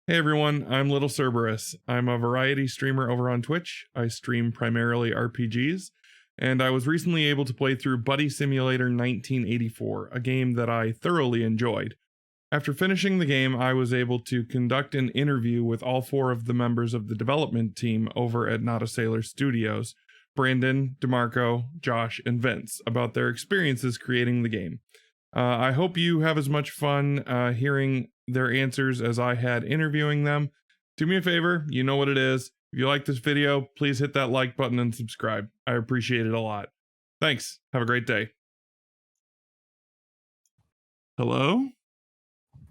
Hey everyone, I'm Little Cerberus. I'm a variety streamer over on Twitch. I stream primarily RPGs, and I was recently able to play through Buddy Simulator 1984, a game that I thoroughly enjoyed. After finishing the game, I was able to conduct an interview with all four of the members of the development team over at Not a Sailor Studios, Brandon, DeMarco, Josh, and Vince, about their experiences creating the game. I hope you have as much fun hearing their answers as I had interviewing them. Do me a favor, you know what it is. If you like this video, please hit that like button and subscribe. I appreciate it a lot. Thanks. Have a great day. Hello?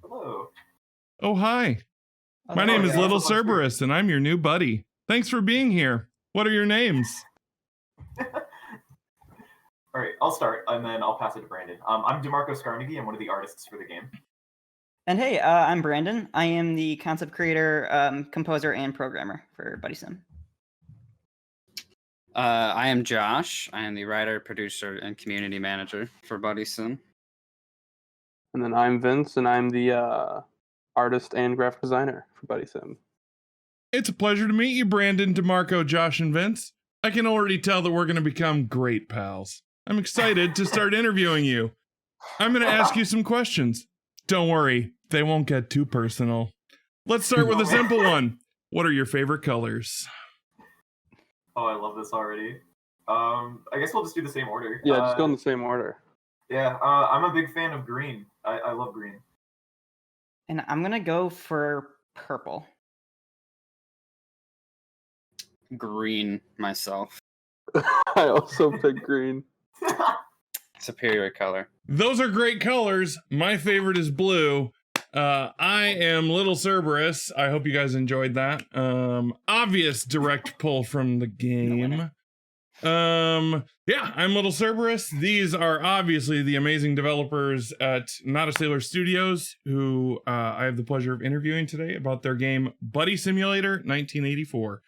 Hello. Oh, hi. My name is Little Cerberus, and I'm your new buddy. Thanks for being here. What are your names? All right, I'll start, and then I'll pass it to Brandon. I'm DeMarco Scarnegie. I'm one of the artists for the game. And hey, I'm Brandon. I am the concept creator, composer, and programmer for Buddy Sim. I am Josh. I am the writer, producer, and community manager for Buddy Sim. And then I'm Vince, and I'm the artist and graphic designer for Buddy Sim. It's a pleasure to meet you, Brandon, DeMarco, Josh, and Vince. I can already tell that we're going to become great pals. I'm excited to start interviewing you. I'm going to ask you some questions. Don't worry, they won't get too personal. Let's start with a simple one. What are your favorite colors? Oh, I love this already. I guess we'll just do the same order. Yeah, just go in the same order. Yeah, I'm a big fan of green. I love green. And I'm going to go for purple. Green, myself. I also picked green. Superior color. Those are great colors. My favorite is blue. I am Little Cerberus. I hope you guys enjoyed that. Obvious direct pull from the game. Yeah, I'm Little Cerberus. These are obviously the amazing developers at Not a Sailor Studios, who I have the pleasure of interviewing today about their game Buddy Simulator 1984.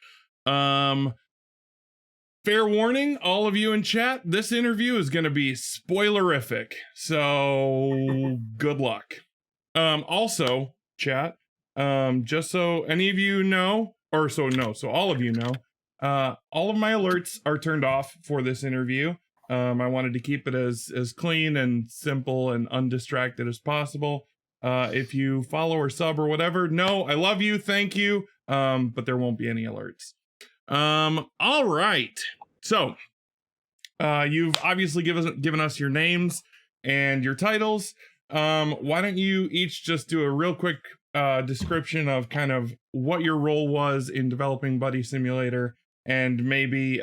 Fair warning, all of you in chat, this interview is going to be spoilerific, so good luck. Also, chat, just so any of you know, so all of you know, all of my alerts are turned off for this interview. I wanted to keep it as clean and simple and undistracted as possible. If you follow or sub or whatever, no, I love you, thank you, but there won't be any alerts. All right. So, you've obviously given us your names and your titles. Why don't you each just do a real quick description of kind of what your role was in developing Buddy Simulator and maybe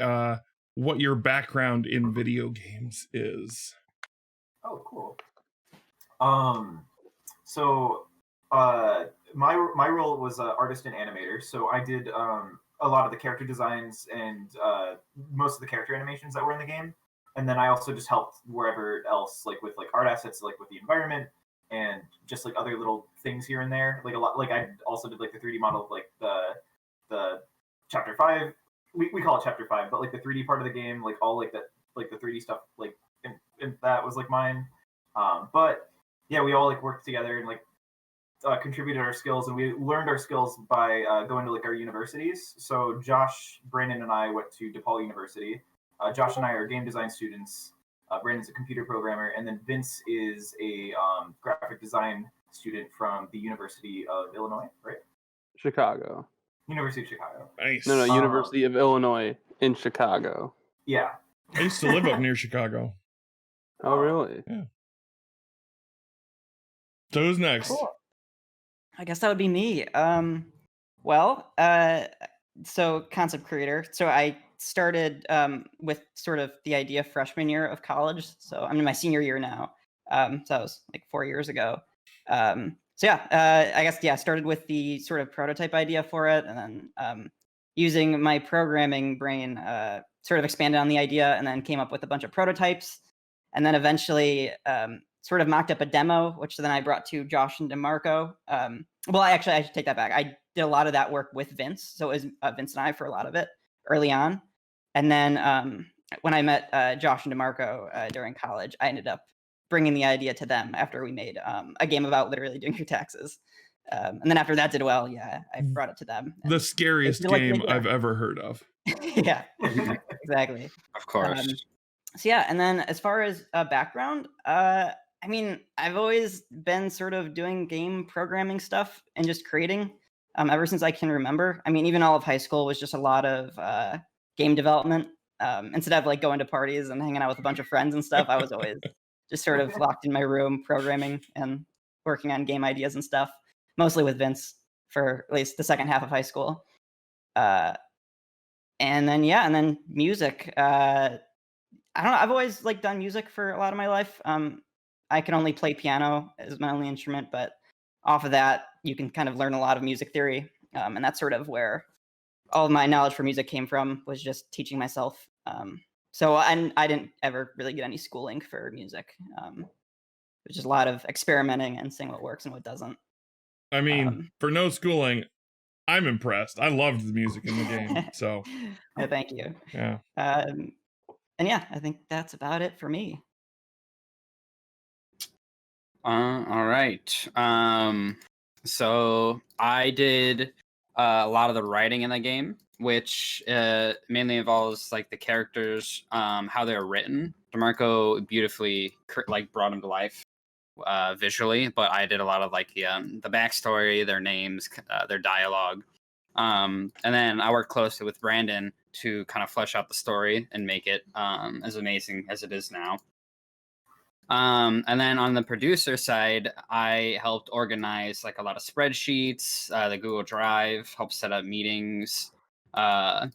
what your background in video games is. Oh, cool. So my role was artist and animator. So I did a lot of the character designs and most of the character animations that were in the game. And then I also just helped wherever else, like with like art assets, like with the environment and just like other little things here and there. Like a lot, like I also did like the 3D model of like the chapter 5. We call it chapter 5, but like the 3D part of the game, like all like that, like the 3D stuff, like and that was like mine. But yeah, we all like worked together and like contributed our skills, and we learned our skills by going to like our universities. So Josh, Brandon, and I went to DePaul University. Josh and I are game design students. Brandon's a computer programmer, and then Vince is a graphic design student from the University of Illinois, right? Chicago. University of Chicago. Nice. No, University of Illinois in Chicago. Yeah. I used to live up near Chicago. Oh, really? Yeah. So who's next? Cool. I guess that would be me. So concept creator. So I started with sort of the idea freshman year of college. So I'm in my senior year now. So that was like 4 years ago. I guess, started with the sort of prototype idea for it. And then using my programming brain, sort of expanded on the idea and then came up with a bunch of prototypes. And then eventually sort of mocked up a demo, which then I brought to Josh and DeMarco. I should take that back. I did a lot of that work with Vince. So it was Vince and I for a lot of it early on. And then when I met Josh and DeMarco during college, I ended up bringing the idea to them after we made a game about literally doing your taxes. And then after that did well, yeah, I brought it to them. and The scariest like game regular. I've ever heard of. Yeah, exactly. Of course. So yeah, and then as far as background, I mean, I've always been sort of doing game programming stuff and just creating ever since I can remember. I mean, even all of high school was just a lot of game development. Instead of like going to parties and hanging out with a bunch of friends and stuff, I was always just sort of locked in my room programming and working on game ideas and stuff, mostly with Vince for at least the second half of high school. And then music. I don't know. I've always like done music for a lot of my life. I can only play piano as my only instrument, but off of that, you can kind of learn a lot of music theory, and that's sort of where all of my knowledge for music came from. Was just teaching myself. So I didn't ever really get any schooling for music. It was just a lot of experimenting and seeing what works and what doesn't. I mean, for no schooling, I'm impressed. I loved the music in the game. So, No, thank you. yeah. And yeah, I think that's about it for me. All right. So I did a lot of the writing in the game, which mainly involves like the characters, how they're written. DeMarco beautifully like brought them to life visually, but I did a lot of like the backstory, their names, their dialogue. And then I worked closely with Brandon to kind of flesh out the story and make it as amazing as it is now. And then on the producer side, I helped organize like a lot of spreadsheets, the Google Drive, help set up meetings, try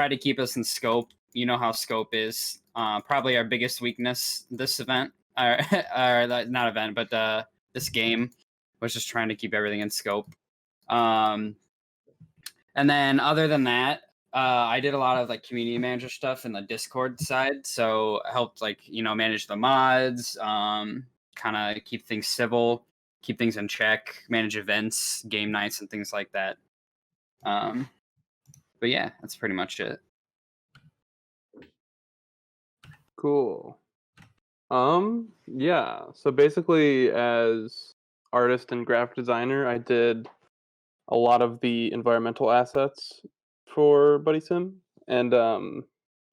to keep us in scope. You know how scope is. Probably our biggest weakness this event, or not event, but this game was just trying to keep everything in scope. And then other than that, I did a lot of like community manager stuff in the Discord side. So I helped like, manage the mods, kind of keep things civil, keep things in check, manage events, game nights and things like that. But yeah, that's pretty much it. Cool. Yeah. So basically, as artist and graphic designer, I did a lot of the environmental assets for Buddy Sim, and a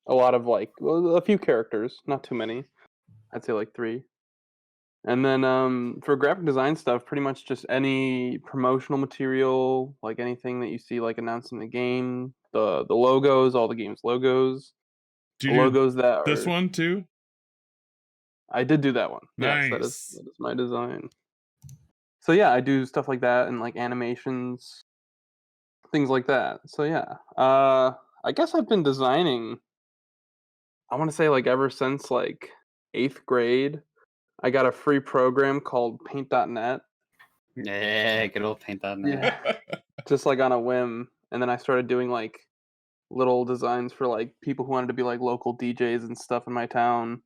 lot of like a few characters, not too many. I'd say like 3. And then for graphic design stuff, pretty much just any promotional material, like anything that you see like announced in the game, the logos, all the game's logos, Do the you do logos that this are. one too? I did do that one. Yes, that is my design. So yeah, I do stuff like that and like animations, things like that. So yeah, I guess I've been designing. I want to say like ever since like 8th grade. I got a free program called Paint.net. Yeah, good old Paint.net. Yeah, just like on a whim, and then I started doing like little designs for like people who wanted to be like local DJs and stuff in my town.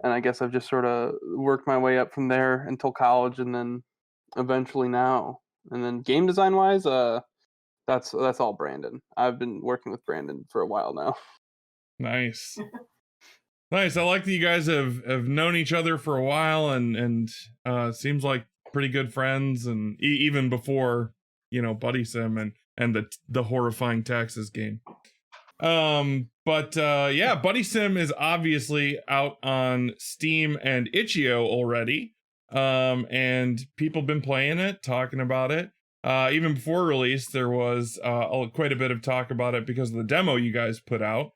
And I guess I've just sort of worked my way up from there until college, and then eventually now. And then game design wise, that's all Brandon. I've been working with Brandon for a while now. Nice. Nice. I like that you guys have known each other for a while and seems like pretty good friends, and even before, Buddy Sim and the horrifying Texas game. But yeah, Buddy Sim is obviously out on Steam and itch.io already. And people been playing it, talking about it. Even before release, there was quite a bit of talk about it because of the demo you guys put out.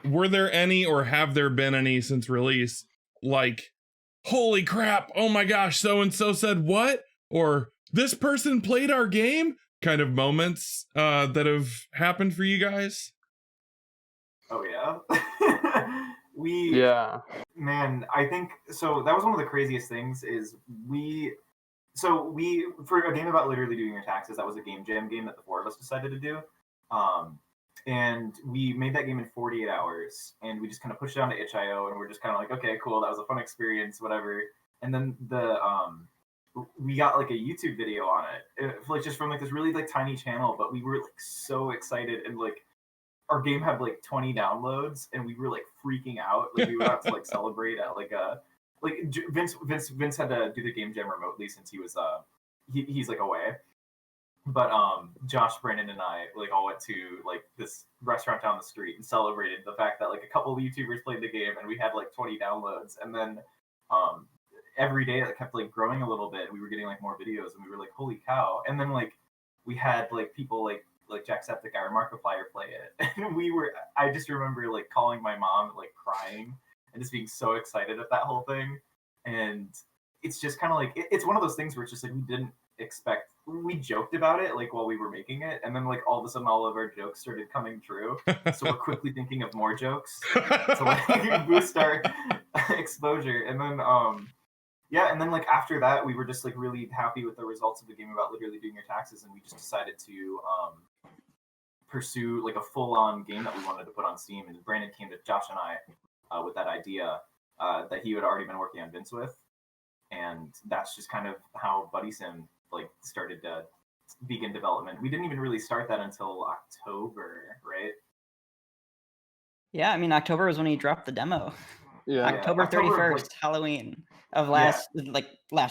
Were there any, or have there been any since release, like, holy crap, oh my gosh, so and so said what, or this person played our game kind of moments that have happened for you guys? Oh yeah. Yeah. Man, I think so. That was one of the craziest things. Is we for a game about literally doing your taxes. That was a game jam game that the 4 of us decided to do. And we made that game in 48 hours, and we just kind of pushed it down to itch.io, and we're just kind of like, okay, cool, that was a fun experience, whatever. And then we got like a YouTube video on it, like just from like this really like tiny channel, but we were like so excited, and like our game had like 20 downloads, and we were like freaking out. Like we were about to like celebrate at like a like Vince had to do the game jam remotely since he was he's like away. But Josh, Brandon, and I like all went to like this restaurant down the street and celebrated the fact that like a couple of YouTubers played the game and we had like 20 downloads. And then every day it kept like growing a little bit. We were getting like more videos and we were like, holy cow. And then like we had like people like Jacksepticeye or Markiplier play it. And I just remember like calling my mom like crying and just being so excited at that whole thing. And it's just kind of like it's one of those things where it's just like we didn't expect. We joked about it like while we were making it, and then like all of a sudden all of our jokes started coming true. So we're quickly thinking of more jokes to like boost our exposure. And then yeah, and then like after that we were just like really happy with the results of the game about literally doing your taxes, and we just decided to pursue like a full-on game that we wanted to put on Steam. And Brandon came to Josh and I with that idea that he had already been working on Vince with, and that's just kind of how Buddy Sim like started to begin development. We didn't even really start that until October, right? Yeah, I mean October was when he dropped the demo. Yeah. October 31st, like, Halloween of last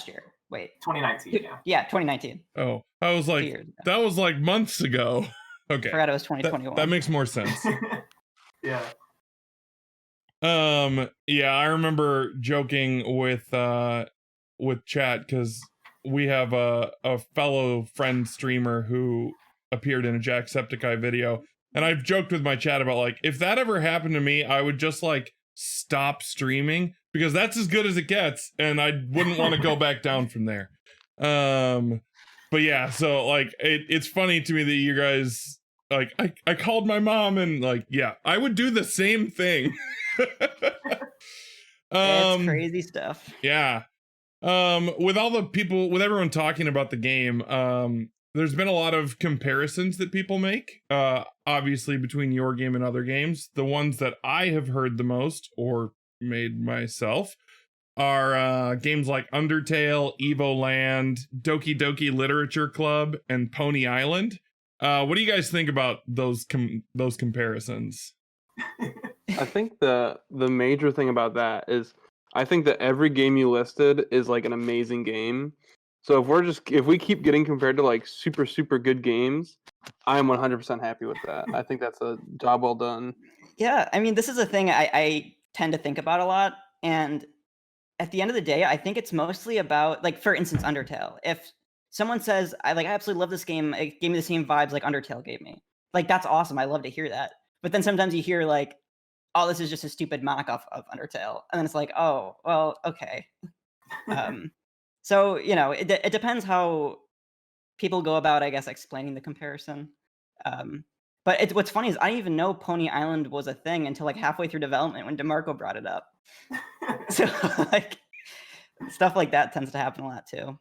year. Wait. 2019, yeah. Yeah, 2019. Oh, I was like, that was like months ago. Okay. Forgot it was 2021. That makes more sense. Yeah. Yeah, I remember joking with chat because we have a fellow friend streamer who appeared in a Jacksepticeye video, and I've joked with my chat about like, if that ever happened to me, I would just like stop streaming because that's as good as it gets, and I wouldn't want to go back down from there. But yeah, so like it's funny to me that you guys like I called my mom and like, yeah, I would do the same thing. It's crazy stuff. Yeah. With everyone talking about the game, there's been a lot of comparisons that people make, obviously between your game and other games. The ones that I have heard the most or made myself are games like Undertale, Evoland, Doki Doki Literature Club, and Pony Island. What do you guys think about those comparisons? I think the major thing about that is I think that every game you listed is like an amazing game. So if we keep getting compared to like super, super good games, I am 100% happy with that. I think that's a job well done. Yeah, I mean, this is a thing I tend to think about a lot. And at the end of the day, I think it's mostly about, like, for instance, Undertale. If someone says, I absolutely love this game, it gave me the same vibes like Undertale gave me. Like, that's awesome. I love to hear that. But then sometimes you hear like, oh, this is just a stupid mock-off of Undertale. And then it's like, oh, well, okay. So, you know, it depends how people go about, I guess, explaining the comparison. But what's funny is I didn't even know Pony Island was a thing until like halfway through development when DeMarco brought it up. So like stuff like that tends to happen a lot too.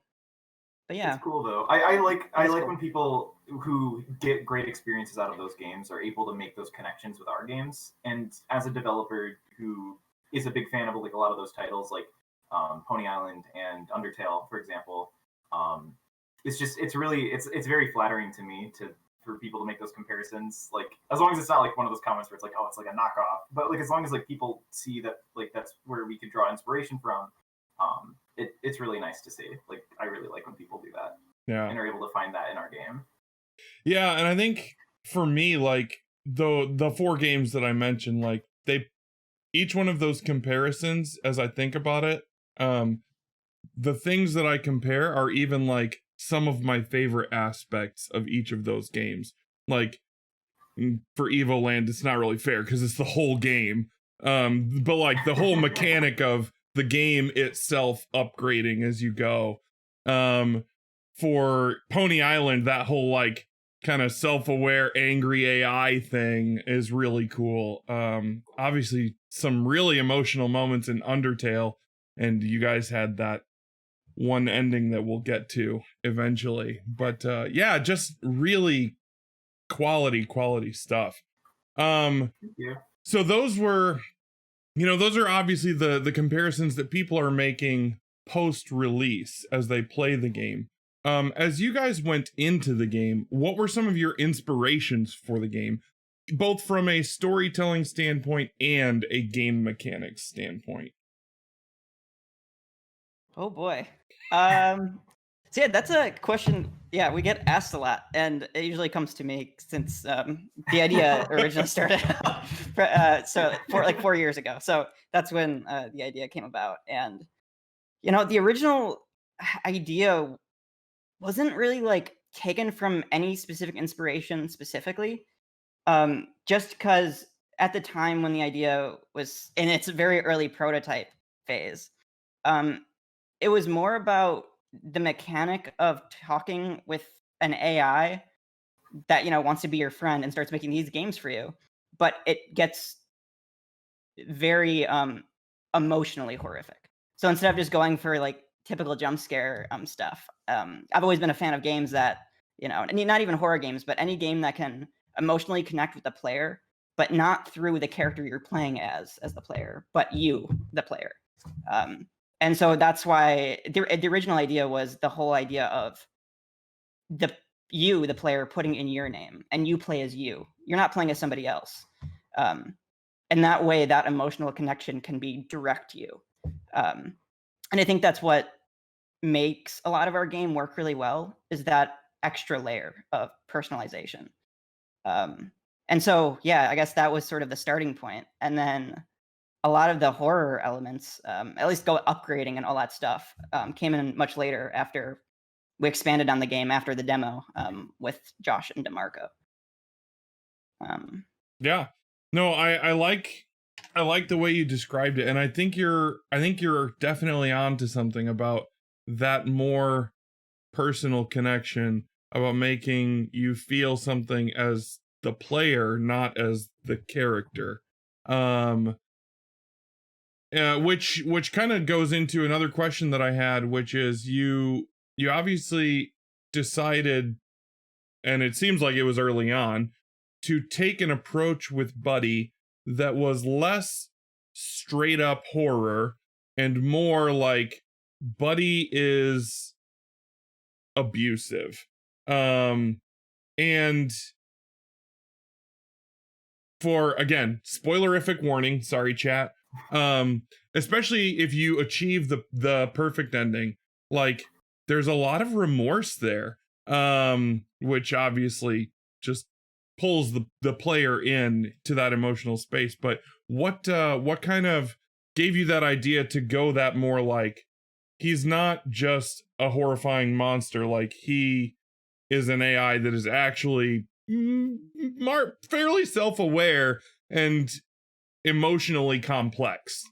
But yeah, it's cool though. I like cool. when people who get great experiences out of those games are able to make those connections with our games. And as a developer who is a big fan of like a lot of those titles, like Pony Island and Undertale, for example, it's very flattering to me for people to make those comparisons. Like as long as it's not like one of those comments where it's like, oh, it's like a knockoff, but like as long as like people see that like that's where we could draw inspiration from. It's really nice to see. Like I really like when people do that. Yeah. And are able to find that in our game. Yeah, and I think for me, like the four games that I mentioned, like each one of those comparisons, as I think about it, the things that I compare are even like some of my favorite aspects of each of those games. Like for Evoland, it's not really fair because it's the whole game. But like the whole mechanic of the game itself upgrading as you go. For Pony Island, that whole like kind of self-aware angry AI thing is really cool. Obviously some really emotional moments in Undertale, and you guys had that one ending that we'll get to eventually. But yeah, just really quality stuff. Yeah. So those were, those are obviously the comparisons that people are making post-release as they play the game. As you guys went into the game, what were some of your inspirations for the game, both from a storytelling standpoint and a game mechanics standpoint? Oh boy. So yeah, that's a question. Yeah, we get asked a lot, and it usually comes to me since the idea originally started. So for like 4 years ago. So that's when the idea came about, and the original idea wasn't really like taken from any specific inspiration specifically. Just because at the time when the idea was in its very early prototype phase, um, it was more about the mechanic of talking with an AI that wants to be your friend and starts making these games for you, but it gets very emotionally horrific. So instead of just going for like typical jump scare stuff, I've always been a fan of games that and not even horror games, but any game that can emotionally connect with the player, but not through the character you're playing as the player, but you, the player. And so that's why the original idea was the whole idea of the player, putting in your name, and you play as you. You're not playing as somebody else. And that way, that emotional connection can be direct to you. And I think that's what makes a lot of our game work really well, is that extra layer of personalization. And so, yeah, I guess that was sort of the starting point. And then a lot of the horror elements, at least go upgrading and all that stuff, came in much later after we expanded on the game after the demo with Josh and DeMarco. Yeah. No, I like the way you described it, and I think you're definitely onto something about that more personal connection, about making you feel something as the player, not as the character. Which kind of goes into another question that I had, which is you obviously decided, and it seems like it was early on, to take an approach with Buddy that was less straight up horror and more like Buddy is abusive. And for, again, spoilerific warning, sorry chat. Especially if you achieve the perfect ending, like there's a lot of remorse there, which obviously just pulls the player in to that emotional space. But what kind of gave you that idea to go that more like, he's not just a horrifying monster, like he is an AI that is actually fairly self-aware and emotionally complex?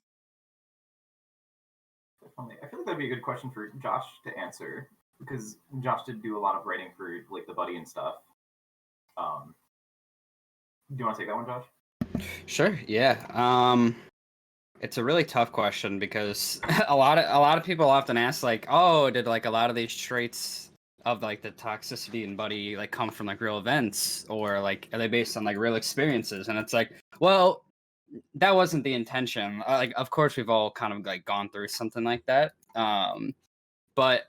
Definitely. I feel like that'd be a good question for Josh to answer, because Josh did do a lot of writing for like the Buddy and stuff. Do you want to take that one, Josh? Sure. Yeah. It's a really tough question because a lot of people often ask like, oh, did like a lot of these traits of like the toxicity in Buddy like come from like real events, or like are they based on like real experiences? And it's like, well, that wasn't the intention. Like, of course, we've all kind of like gone through something like that. But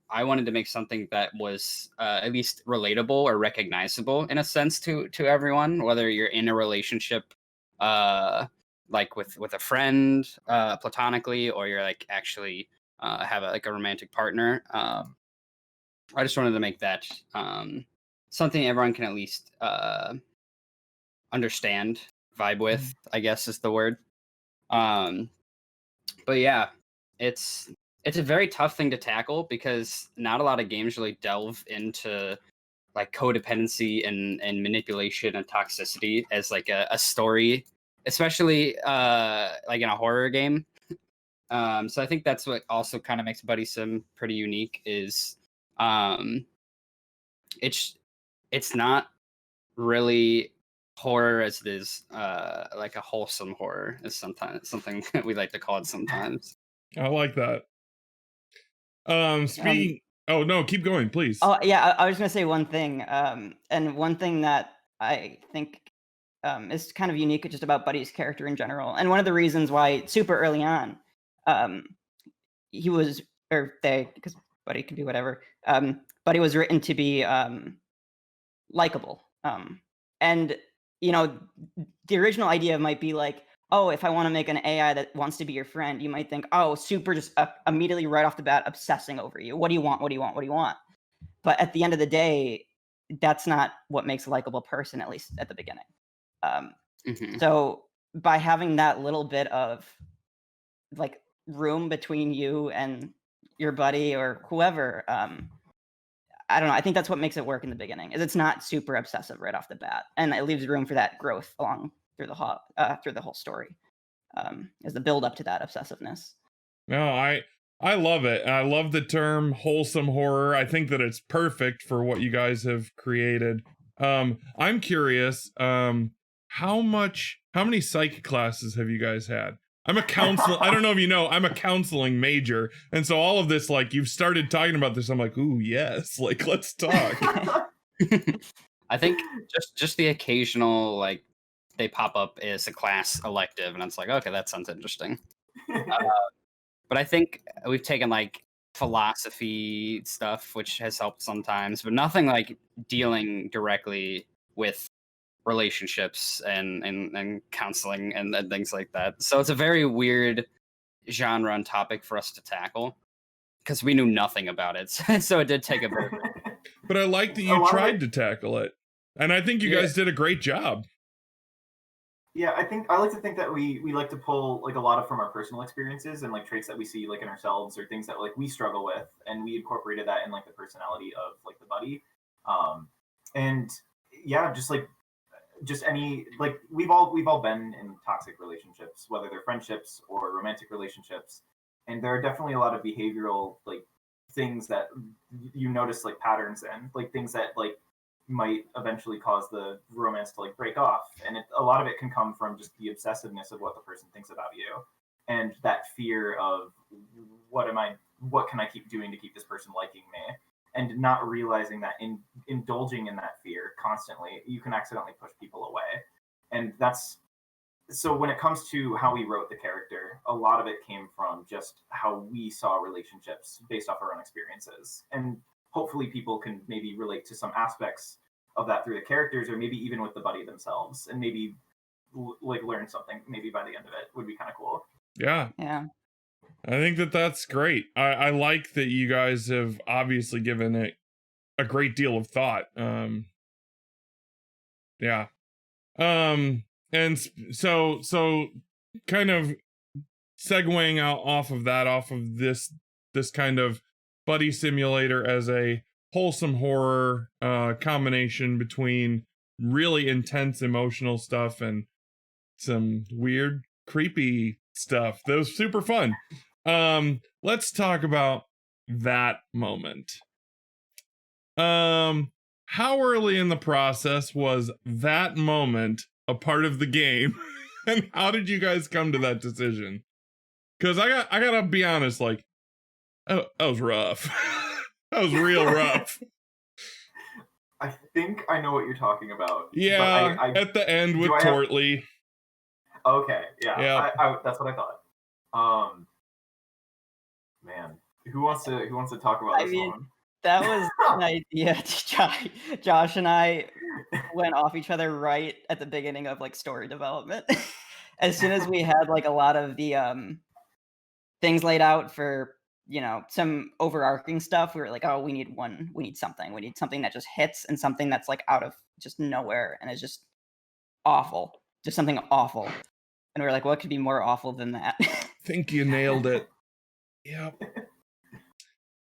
I wanted to make something that was at least relatable or recognizable in a sense to everyone, whether you're in a relationship, like with a friend, platonically, or you're like actually have a romantic partner. I just wanted to make that something everyone can at least understand, vibe with, I guess is the word. But yeah, it's a very tough thing to tackle because not a lot of games really delve into like codependency and manipulation and toxicity as like a story, especially like in a horror game. So I think that's what also kind of makes Buddy Sim pretty unique, is it's not really horror as it is like a wholesome horror is sometimes something we like to call it sometimes. I like that. Speaking oh no, keep going, please. Oh yeah, I was gonna say one thing, and one thing that I think is kind of unique just about Buddy's character in general, and one of the reasons why super early on, he was, or they, because Buddy can do whatever, Buddy was written to be likable, and the original idea might be like, oh, if I want to make an AI that wants to be your friend, you might think, oh, super, just immediately right off the bat, obsessing over you. What do you want? What do you want? What do you want? But at the end of the day, that's not what makes a likable person, at least at the beginning. So by having that little bit of like room between you and your buddy or whoever, I don't know. I think that's what makes it work in the beginning. Is it's not super obsessive right off the bat, and it leaves room for that growth along through the whole story, as the build up to that obsessiveness. No, I love it. I love the term wholesome horror. I think that it's perfect for what you guys have created. I'm curious, how many psych classes have you guys had? I'm a counselor. I don't know if you know, I'm a counseling major. And so all of this, like, you've started talking about this. I'm like, ooh, yes. Like, let's talk. I think just the occasional, like, they pop up as a class elective, and it's like, okay, that sounds interesting. But I think we've taken, like, philosophy stuff, which has helped sometimes, but nothing like dealing directly with relationships and counseling and things like that. So it's a very weird genre and topic for us to tackle because we knew nothing about it. So it did take a bit. But I like that you tried to tackle it, and I think you guys did a great job. Yeah, I like to think that we like to pull like a lot of from our personal experiences and like traits that we see like in ourselves or things that like we struggle with, and we incorporated that in like the personality of like the buddy. And yeah, just any like we've all been in toxic relationships, whether they're friendships or romantic relationships, and there are definitely a lot of behavioral like things that you notice like patterns in, like things that like might eventually cause the romance to like break off, and a lot of it can come from just the obsessiveness of what the person thinks about you, and that fear of what can I keep doing to keep this person liking me, and not realizing that in indulging in that fear constantly, you can accidentally push people away. And that's so when it comes to how we wrote the character, a lot of it came from just how we saw relationships based off our own experiences. And hopefully people can maybe relate to some aspects of that through the characters, or maybe even with the buddy themselves, and maybe like learn something maybe by the end of it would be kind of cool. Yeah. I think that's great. I like that you guys have obviously given it a great deal of thought. Yeah. And so kind of segueing out off of this kind of buddy simulator as a wholesome horror combination between really intense emotional stuff and some weird creepy stuff. That was super fun. Let's talk about that moment. How early in the process was that moment a part of the game? And how did you guys come to that decision? Because I gotta be honest, like, that was rough. That was real rough. I think I know what you're talking about. Yeah, I at the end with Tortley. Okay, yeah. That's what I thought. Man, who wants to talk about this one? That was an idea. Josh and I went off each other right at the beginning of like story development. As soon as we had like a lot of the things laid out for, you know, some overarching stuff, we were like, oh, we need something that just hits, and something that's like out of just nowhere and is just awful. Just something awful. And we were like, what could be more awful than that? Think you nailed it. Yep.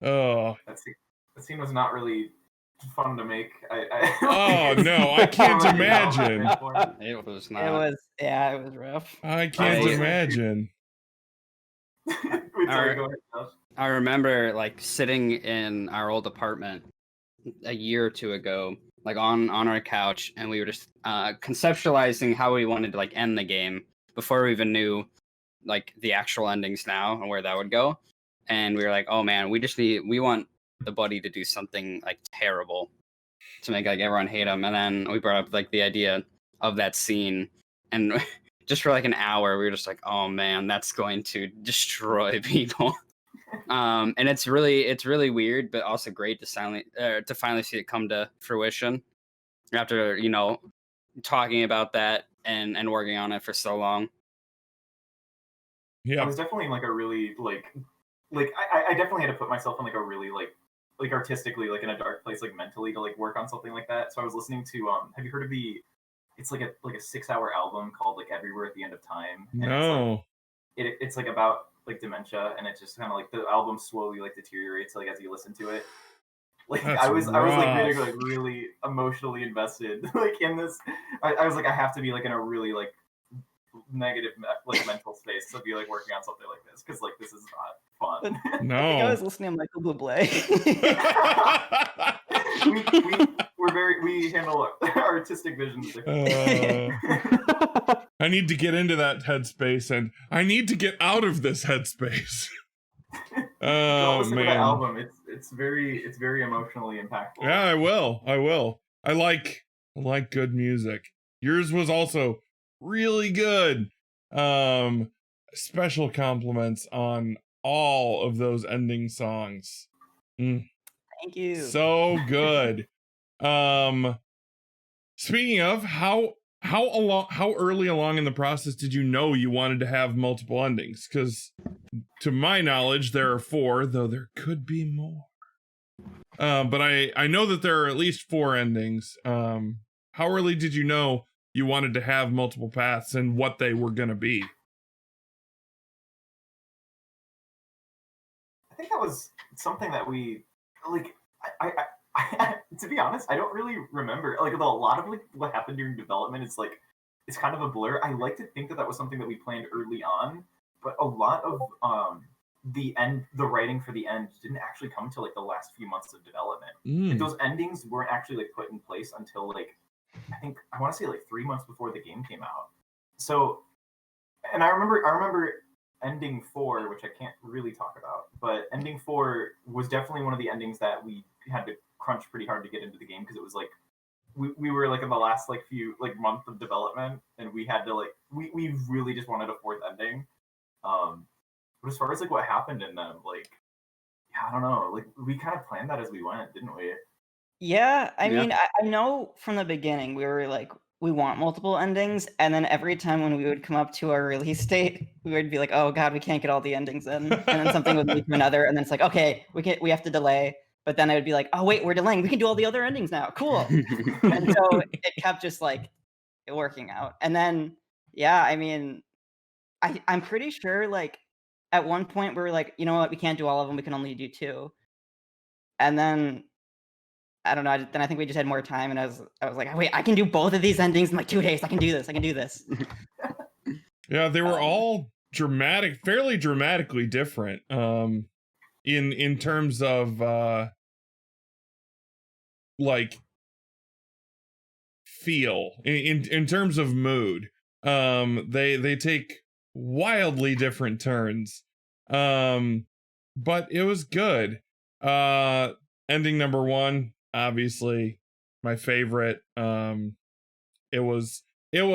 Oh. That scene was not really fun to make. Oh no, I can't imagine. It was not. It was rough. I can't imagine. I remember like sitting in our old apartment a year or two ago, like on our couch, and we were just conceptualizing how we wanted to like end the game before we even knew like the actual endings now and where that would go. And we were like, oh man, we want the buddy to do something like terrible to make like everyone hate him. And then we brought up like the idea of that scene, and just for like an hour we were just like, oh man, that's going to destroy people. And it's really weird, but also great to finally see it come to fruition after, you know, talking about that and working on it for so long. Yeah. I was definitely in like a really like I definitely had to put myself in like a really like artistically like in a dark place like mentally to like work on something like that. So I was listening to have you heard of it's like a 6-hour album called like Everywhere at the End of Time. And No. it's like about like dementia, and it's just kind of like the album slowly like deteriorates like as you listen to it. Like That's I was like rough. really emotionally invested like in this. I was like I have to be like in a really like negative like mental space to be like working on something like this because like this is not fun. I think I No. was listening to Michael Bublé. we handle artistic visions differently. I need to get into that headspace, and I need to get out of this headspace. Oh listen to the man. album. It's very emotionally impactful. Yeah, I will. I like good music. Yours was also really good. Special compliments on all of those ending songs. Thank you. So good. Speaking of, how early along in the process did you know you wanted to have multiple endings? Because to my knowledge, there are 4, though there could be more. But I know that there are at least 4 endings. How early did you know you wanted to have multiple paths and what they were going to be? I think that was something that we like. I to be honest, I don't really remember. Like a lot of like what happened during development is like it's kind of a blur. I like to think that that was something that we planned early on, but a lot of the writing for the end didn't actually come until like the last few months of development. Like, those endings weren't actually like put in place until like I want to say like 3 months before the game came out. So, and I remember ending 4, which I can't really talk about, but ending 4 was definitely one of the endings that we had to crunch pretty hard to get into the game because it was like we were like in the last like few like month of development, and we had to like we really just wanted a 4th ending. But as far as like what happened in them, like yeah, I don't know, like we kind of planned that as we went, didn't we? Yeah, I Yeah. mean, I know from the beginning we were like, we want multiple endings, and then every time when we would come up to our release date, we would be like, oh god, we can't get all the endings in, and then something would lead to another, and then it's like, okay, we have to delay, but then I would be like, oh wait, we're delaying, we can do all the other endings now, cool. And so it kept just like working out, and then yeah, I mean, I'm pretty sure like at one point we were like, you know what, we can't do all of them, we can only do 2, and then I don't know. Then I think we just had more time, and I was like, wait, I can do both of these endings in like 2 days. I can do this. Yeah, they were all fairly dramatically different. In terms of like feel, in terms of mood. They take wildly different turns. But it was good. Ending number 1. Obviously my favorite. It was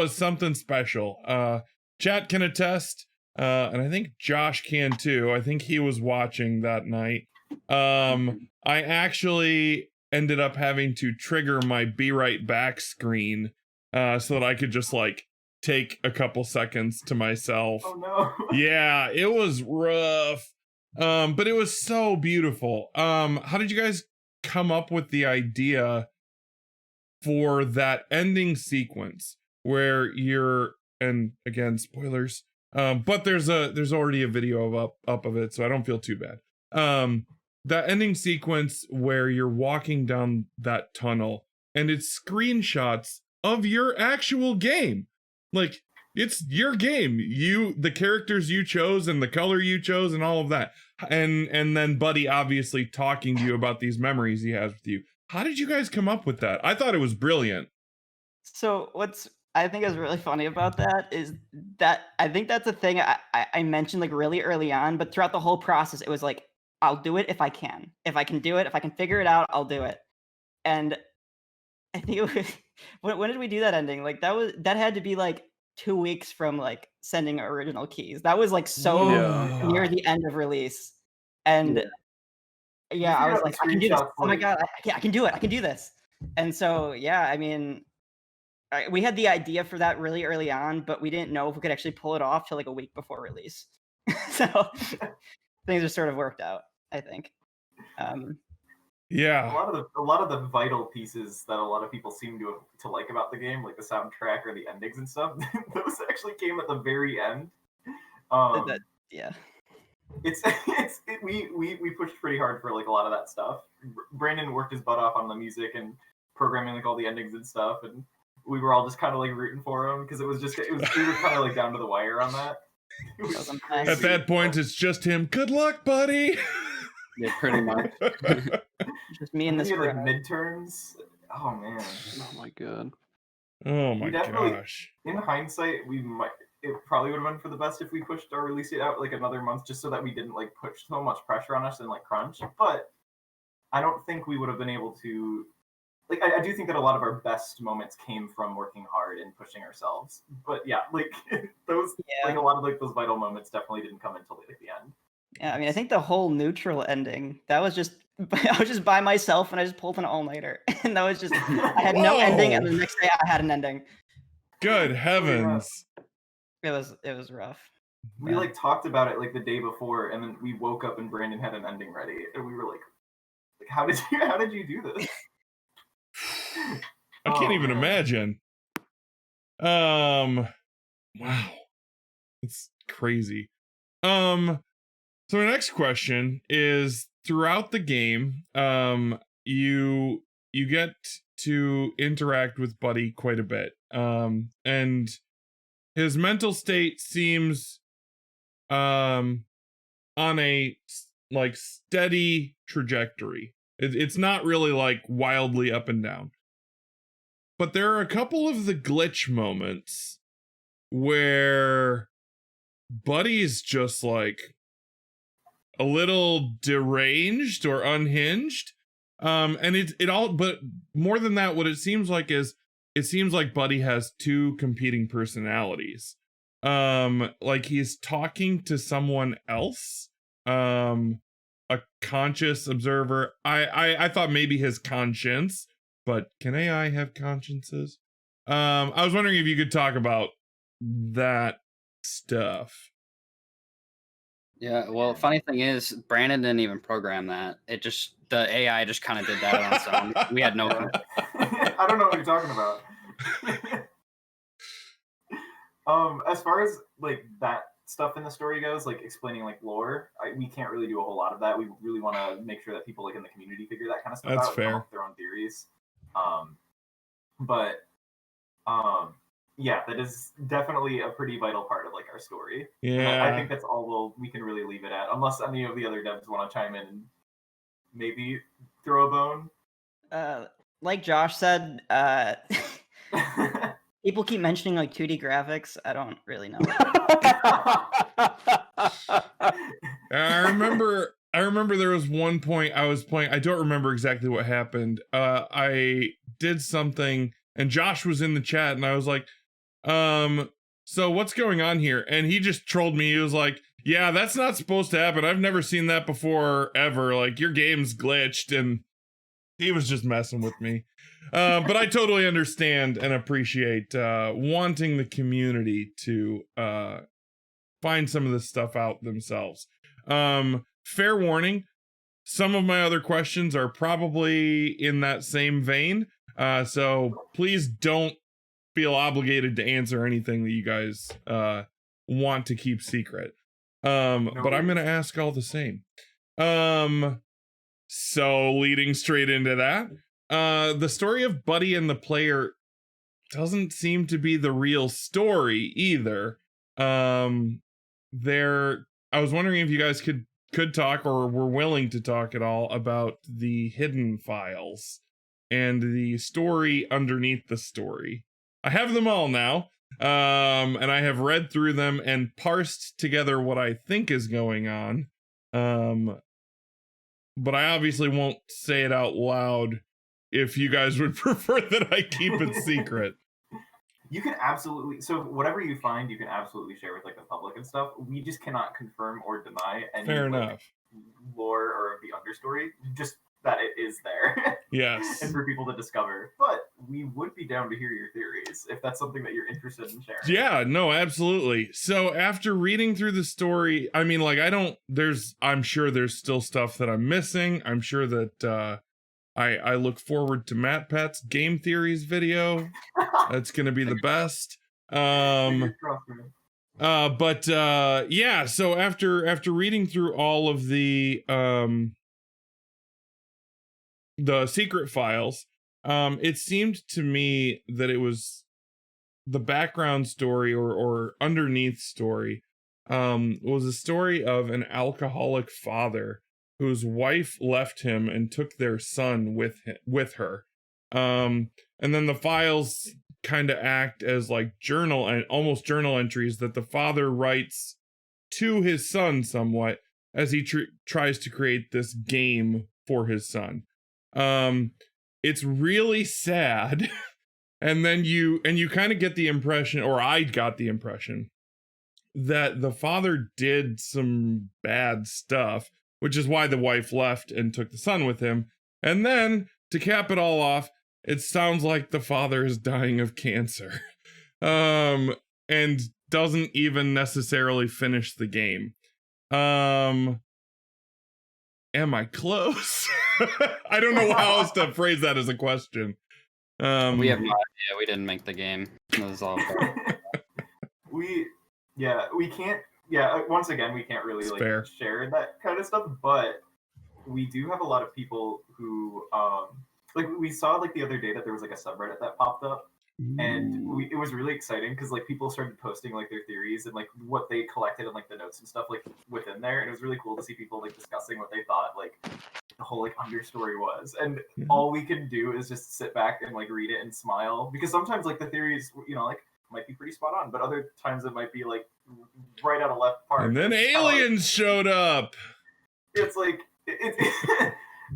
something special. Chat can attest, and I think Josh can too. I think he was watching that night. I actually ended up having to trigger my be right back screen so that I could just like take a couple seconds to myself. Oh no. Yeah, it was rough. But it was so beautiful. How did you guys come up with the idea for that ending sequence where you're, and again, spoilers, but there's already a video up of it, so I don't feel too bad. That ending sequence where you're walking down that tunnel and it's screenshots of your actual game. Like, it's your game. The characters you chose and the color you chose and all of that. And then Buddy obviously talking to you about these memories he has with you. How did you guys come up with that? I thought it was brilliant. So what's I think is really funny about that is that I think that's a thing I mentioned like really early on, but throughout the whole process, it was like, I'll do it if I can. If I can do it, if I can figure it out, I'll do it. And I think it was, when did we do that ending? Like that had to be like 2 weeks from like sending original keys. That was like so Yeah. near the end of release. And yeah, I was like, I can do this. Oh my god, I can do it. I can do this. And so yeah, I mean, we had the idea for that really early on, but we didn't know if we could actually pull it off till like a week before release. So things are sort of worked out, I think. Yeah. A lot of the vital pieces that a lot of people seem to like about the game, like the soundtrack or the endings and stuff, those actually came at the very end. Yeah. We pushed pretty hard for like a lot of that stuff. Brandon worked his butt off on the music and programming like all the endings and stuff, and we were all just kind of like rooting for him because we were kind of like down to the wire on that. At that point, it's just him. Good luck, buddy. Yeah, pretty much. Just me and this like midterms. Oh man. Oh my god. Oh my definitely- gosh. In hindsight, it probably would have been for the best if we pushed our release date out like another month, just so that we didn't like put so much pressure on us and like crunch. But I don't think we would have been able to. Like, I do think that a lot of our best moments came from working hard and pushing ourselves. But yeah, like those, like a lot of like those vital moments definitely didn't come until like the end. Yeah, I mean, I think the whole neutral ending, that was just, I was just by myself and I just pulled an all-nighter. And that was just, I had no ending, and the next day I had an ending. Good heavens. It was rough. We like talked about it like the day before, and then we woke up and Brandon had an ending ready, and we were like how did you do this? I can't even imagine. Wow. It's crazy. So the next question is, throughout the game, you get to interact with Buddy quite a bit. And his mental state seems on a like steady trajectory. It's not really like wildly up and down. But there are a couple of the glitch moments where Buddy's just like a little deranged or unhinged. And it all, but more than that, what it seems like is, it seems like Buddy has two competing personalities. Like he's talking to someone else, a conscious observer. I thought maybe his conscience, but can AI have consciences? I was wondering if you could talk about that stuff. Yeah, well, funny thing is, Brandon didn't even program that. The AI just kind of did that on its own. We had no. I don't know what you're talking about. As far as like that stuff in the story goes, like explaining like lore, we can't really do a whole lot of that. We really want to make sure that people like in the community figure that kind of stuff That's out. fair. And come up with their own theories. Yeah, that is definitely a pretty vital part of like our story. Yeah, I think that's all we can really leave it at, unless any of the other devs want to chime in and maybe throw a bone. Like Josh said, people keep mentioning like 2D graphics. I don't really know. I remember there was one point I was playing. I don't remember exactly what happened. I did something and Josh was in the chat and I was like, so what's going on here? And he just trolled me. He was like, yeah, that's not supposed to happen. I've never seen that before ever. Like your game's glitched, and he was just messing with me. But I totally understand and appreciate wanting the community to find some of this stuff out themselves. Fair warning, some of my other questions are probably in that same vein. So please don't feel obligated to answer anything that you guys want to keep secret. But I'm going to ask all the same. So leading straight into that, the story of Buddy and the player doesn't seem to be the real story either. I was wondering if you guys could talk or were willing to talk at all about the hidden files and the story underneath the story. I have them all now, and I have read through them and parsed together what I think is going on. But I obviously won't say it out loud if you guys would prefer that I keep it secret. You can absolutely, so whatever you find, you can absolutely share with like the public and stuff. We just cannot confirm or deny any Fair enough. Lore or the understory, just that it is there. Yes. And for people to discover. But we would be down to hear your theories. stories, if that's something that you're interested in sharing. Yeah, no, absolutely. So after reading through the story, I mean, like, I'm sure there's still stuff that I'm missing. I'm sure that I look forward to Matt Pat's game theories video. That's gonna be the best. Fingers crossed, man. But yeah, so after reading through all of the secret files, it seemed to me that it was the background story or underneath story was a story of an alcoholic father whose wife left him and took their son with her. And then the files kind of act as like journal and almost journal entries that the father writes to his son somewhat as he tries to create this game for his son. It's really sad. And then you kind of get the impression, or I got the impression, that the father did some bad stuff, which is why the wife left and took the son with him. And then, to cap it all off, it sounds like the father is dying of cancer. And doesn't even necessarily finish the game. Am I close? I don't know how else to phrase that as a question. We have no idea. We didn't make the game. That was all. we can't. Once again, we can't really fair. Share that kind of stuff. But we do have a lot of people who, we saw the other day that there was a subreddit that popped up, and it was really exciting because people started posting their theories and what they collected and the notes and stuff within there, and it was really cool to see people discussing what they thought the whole understory was. And all we can do is just sit back and read it and smile, because sometimes the theories might be pretty spot on, but other times it might be right out of left part. And then aliens showed up. It's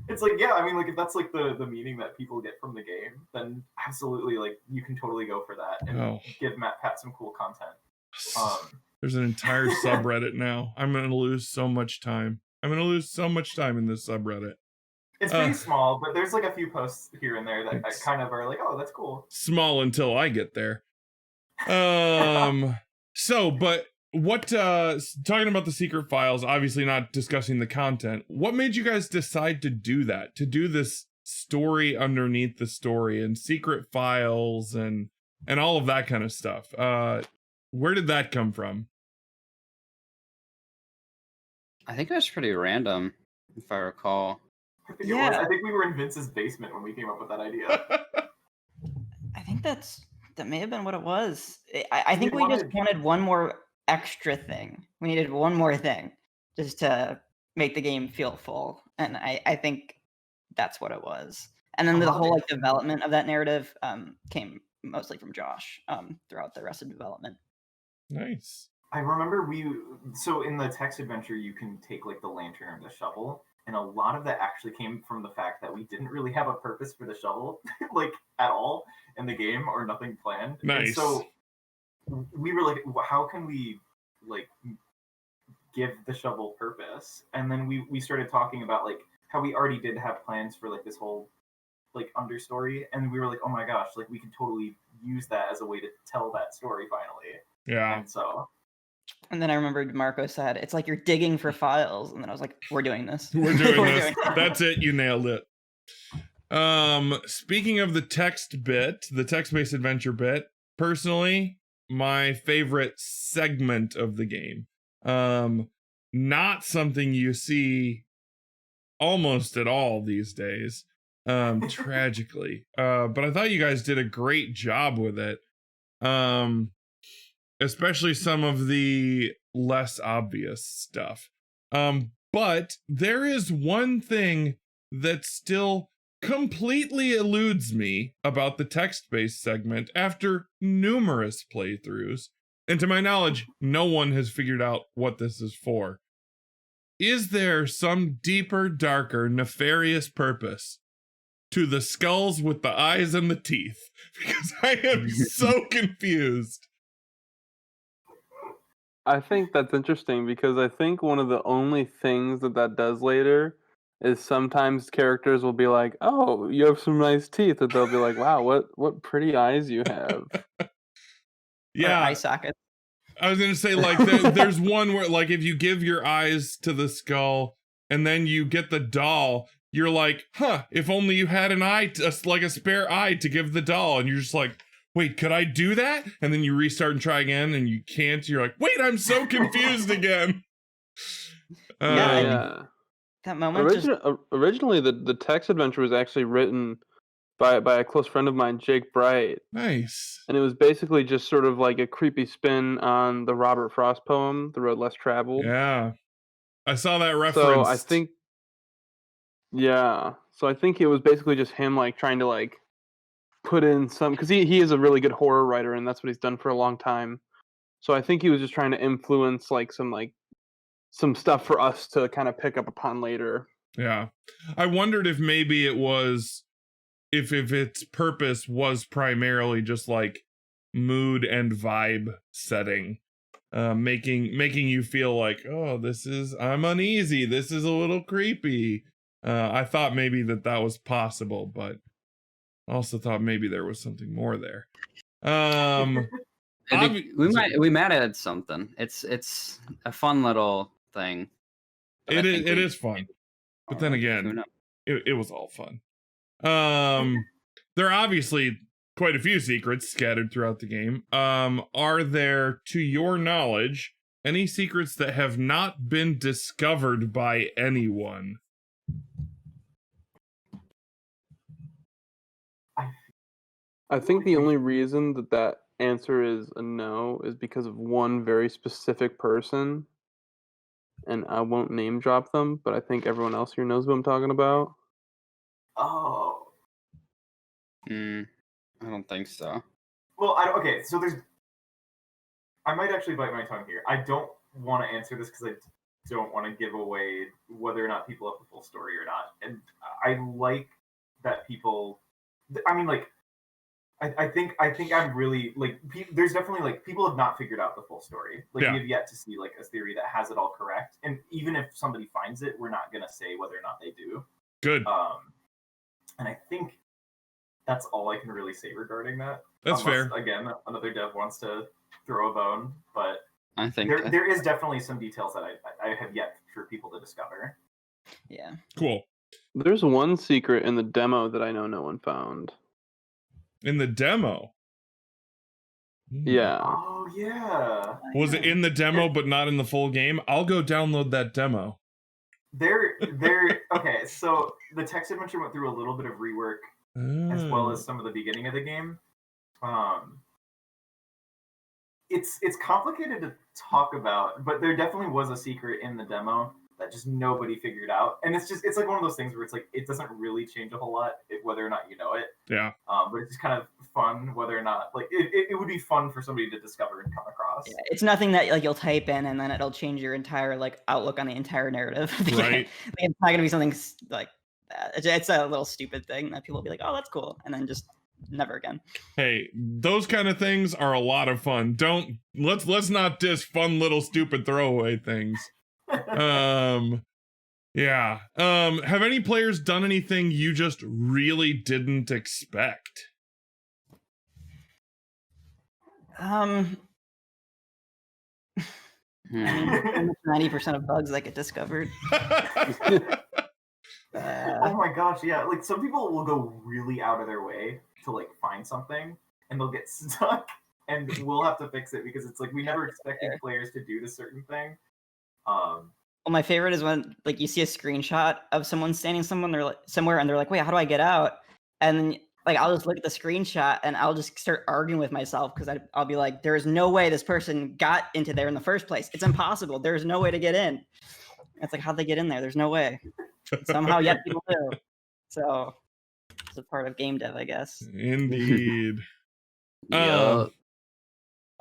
it's yeah, I mean if that's the meaning that people get from the game, then absolutely you can totally go for that and give Matt Pat some cool content. There's an entire subreddit now. I'm gonna lose so much time. I'm gonna lose so much time in this subreddit. It's pretty small, but there's a few posts here and there that kind of are oh, that's cool. Small until I get there. So, but what, talking about the secret files, obviously not discussing the content, what made you guys decide to do that? To do this story underneath the story and secret files and all of that kind of stuff? Where did that come from? I think it was pretty random, if I recall. I think we were in Vince's basement when we came up with that idea. I think that may have been what it was. I think we just wanted one more extra thing. We needed one more thing just to make the game feel full. And I think that's what it was. And then the whole development of that narrative came mostly from Josh throughout the rest of development. Nice. I remember so in the text adventure, you can take the lantern or the shovel, and a lot of that actually came from the fact that we didn't really have a purpose for the shovel, at all in the game, or nothing planned. Nice. And so we were how can we give the shovel purpose? And then we started talking about how we already did have plans for this whole understory, and we were oh my gosh, we could totally use that as a way to tell that story finally. Yeah. And so. And then I remember DeMarco said, it's like you're digging for files. And then I was like, we're doing this. We're doing this. That's it. You nailed it. Speaking of the text-based adventure bit, personally, my favorite segment of the game. Not something you see almost at all these days, tragically. But I thought you guys did a great job with it. Especially some of the less obvious stuff. But there is one thing that still completely eludes me about the text-based segment after numerous playthroughs. And to my knowledge, no one has figured out what this is for. Is there some deeper, darker, nefarious purpose to the skulls with the eyes and the teeth? Because I am so confused. I think that's interesting because I think one of the only things that does later is sometimes characters will be like, "Oh, you have some nice teeth," and they'll be like, "Wow, what pretty eyes you have." Or Yeah, eye socket. I was gonna say, like, there's one where, like, if you give your eyes to the skull and then you get the doll, you're like, huh, if only you had an eye, like a spare eye to give the doll, and you're just like, wait, could I do that? And then you restart and try again, and you can't. You're like, wait, I'm so confused again. Yeah. That moment just Originally, the text adventure was actually written by a close friend of mine, Jake Bright, Nice. and it was basically just sort of like a creepy spin on the Robert Frost poem, "The Road Less Traveled." Yeah, I saw that reference. So I think, so I think it was basically just him like trying to like put in some, because he is a really good horror writer, and that's what he's done for a long time. So I think he was just trying to influence like some stuff for us to kind of pick up upon later. Yeah, I wondered if maybe it was, if its purpose was primarily just like mood and vibe setting, making you feel like, oh, I'm uneasy, this is a little creepy. I thought maybe that was possible, but also thought maybe there was something more there. We might add something. It's a fun little thing. It is fun, but then again, it was all fun. There are obviously quite a few secrets scattered throughout the game. Are there, to your knowledge, any secrets that have not been discovered by anyone? I think the only reason that answer is a no is because of one very specific person, and I won't name drop them, but I think everyone else here knows what I'm talking about. Oh. I don't think so. Well, okay, so I might actually bite my tongue here. I don't want to answer this because I don't want to give away whether or not people have the full story or not. And I like that people, I mean, like, I think I'm really, like, there's definitely, like, people have not figured out the full story. Like, Yeah. we have yet to see, like, a theory that has it all correct. And even if somebody finds it, we're not going to say whether or not they do. Good. And I think that's all I can really say regarding that. That's fair. Again, another dev wants to throw a bone, but I think there is definitely some details that I have yet for people to discover. yeah. Cool. There's one secret in the demo that I know no one found. In the demo? Yeah. Oh, yeah. Was it in the demo but not in the full game? I'll go download that demo. Okay, so the text adventure went through a little bit of rework as well as some of the beginning of the game. It's complicated to talk about, but there definitely was a secret in the demo that just nobody figured out, and it's like one of those things where it's like it doesn't really change a whole lot whether or not you know it. Yeah. But it's just kind of fun whether or not, like, it would be fun for somebody to discover and come across. Yeah, it's nothing that like you'll type in and then it'll change your entire like outlook on the entire narrative. Right. It's not gonna be something like that. It's a little stupid thing that people will be like, oh, that's cool, and then just never again. Hey, those kind of things are a lot of fun. Let's not diss fun little stupid throwaway things. Yeah. Have any players done anything you just really didn't expect? 90% of bugs that get discovered. Oh my gosh, yeah. Like, some people will go really out of their way to, like, find something, and they'll get stuck, and we'll have to fix it because it's like we never expected players to do this certain thing. Well, my favorite is when, like, you see a screenshot of someone standing somewhere and they're like, wait, how do I get out? And then, like, I'll just look at the screenshot and I'll just start arguing with myself because I'll be like, there is no way this person got into there in the first place. It's impossible. There's no way to get in. It's like, how'd they get in there? There's no way. Somehow, yet people do. So it's a part of game dev, I guess. Indeed. Yeah.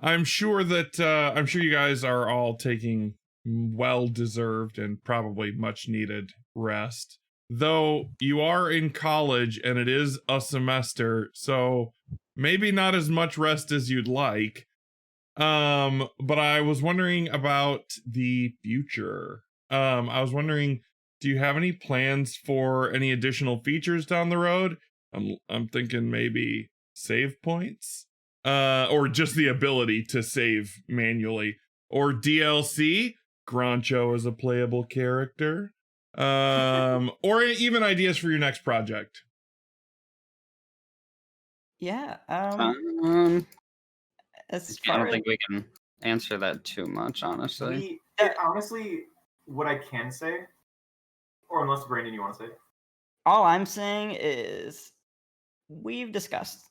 I'm sure you guys are all taking well-deserved and probably much-needed rest. Though you are in college and it is a semester, so maybe not as much rest as you'd like. But I was wondering about the future. I was wondering, do you have any plans for any additional features down the road? I'm thinking maybe save points, or just the ability to save manually, or DLC. Groncho as a playable character, or even ideas for your next project. Yeah. As I far don't as think we can answer that too much, honestly. Honestly, what I can say, or unless Brandon, you want to say it? all I'm saying is we've discussed.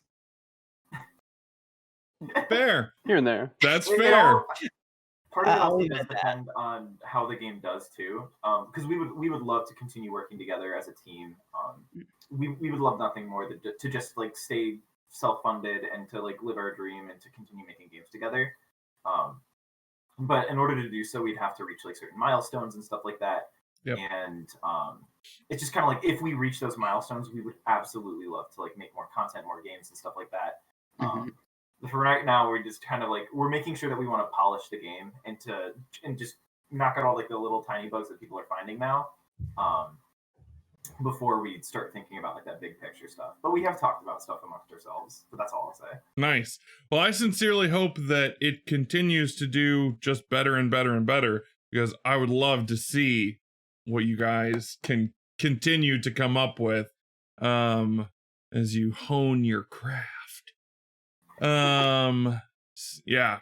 Fair. Here and there. That's It fair. all- Part of it I'll also leave it does at that. depend on how the game does too, because we would love to continue working together as a team. We would love nothing more than to just like stay self-funded and to like live our dream and to continue making games together. But in order to do so, we'd have to reach like certain milestones and stuff like that. Yep. And it's just kind of like if we reach those milestones, we would absolutely love to like make more content, more games, and stuff like that. For right now, we're just kind of like we're making sure that we want to polish the game and just knock out all like the little tiny bugs that people are finding now, before we start thinking about like that big picture stuff. But we have talked about stuff amongst ourselves, so that's all I'll say. Nice. Well, I sincerely hope that it continues to do just better and better and better, because I would love to see what you guys can continue to come up with as you hone your craft. Yeah.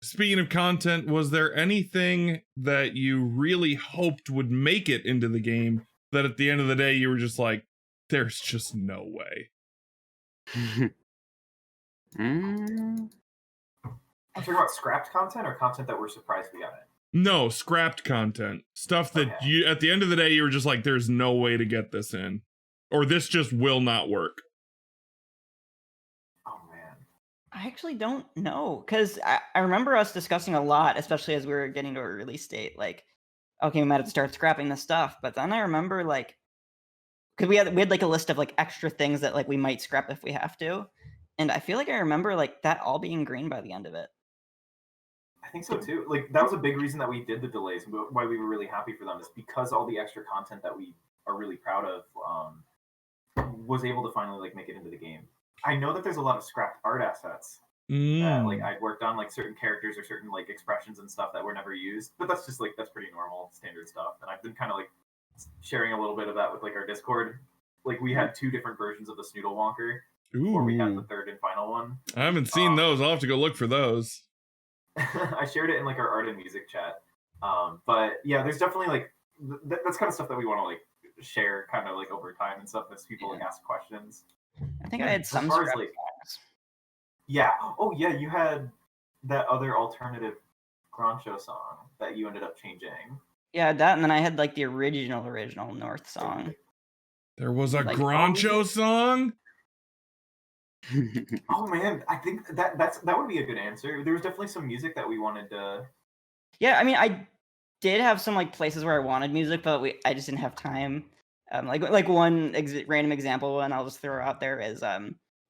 Speaking of content, was there anything that you really hoped would make it into the game that at the end of the day you were just like, there's just no way? I'm talking about scrapped content or content that we're surprised we got in. No, scrapped content. Stuff that Okay. you at the end of the day you were just like, there's no way to get this in. Or this just will not work. Oh man. I actually don't know, because I remember us discussing a lot, especially as we were getting to a release date. Like, okay, we might have to start scrapping this stuff. But then I remember like, because we had like a list of like extra things that like we might scrap if we have to, and I feel like I remember like that all being green by the end of it. I think so too. Like that was a big reason that we did the delays, and why we were really happy for them is because all the extra content that we are really proud of was able to finally like make it into the game. I know that there's a lot of scrapped art assets that like I'd worked on, like certain characters or certain like expressions and stuff that were never used, but that's just like that's pretty normal standard stuff. And I've been kind of like sharing a little bit of that with like our Discord. Like we had 2 different versions of the Snoodle Wonker before we had the third and final one. I haven't seen those. I'll have to go look for those. I shared it in like our art and music chat. But yeah, there's definitely like that's kind of stuff that we want to like share kind of like over time and stuff as people like ask questions. I think I had As some far as, scrap like- songs. Yeah. Oh yeah, you had that other alternative Groncho song that you ended up changing. Yeah, that, and then I had like the original North song. There was a Like, Groncho song? Oh man, I think that would be a good answer. There was definitely some music that we wanted to. Yeah, I mean, I did have some like places where I wanted music, but I just didn't have time. Like one random example, and I'll just throw out there is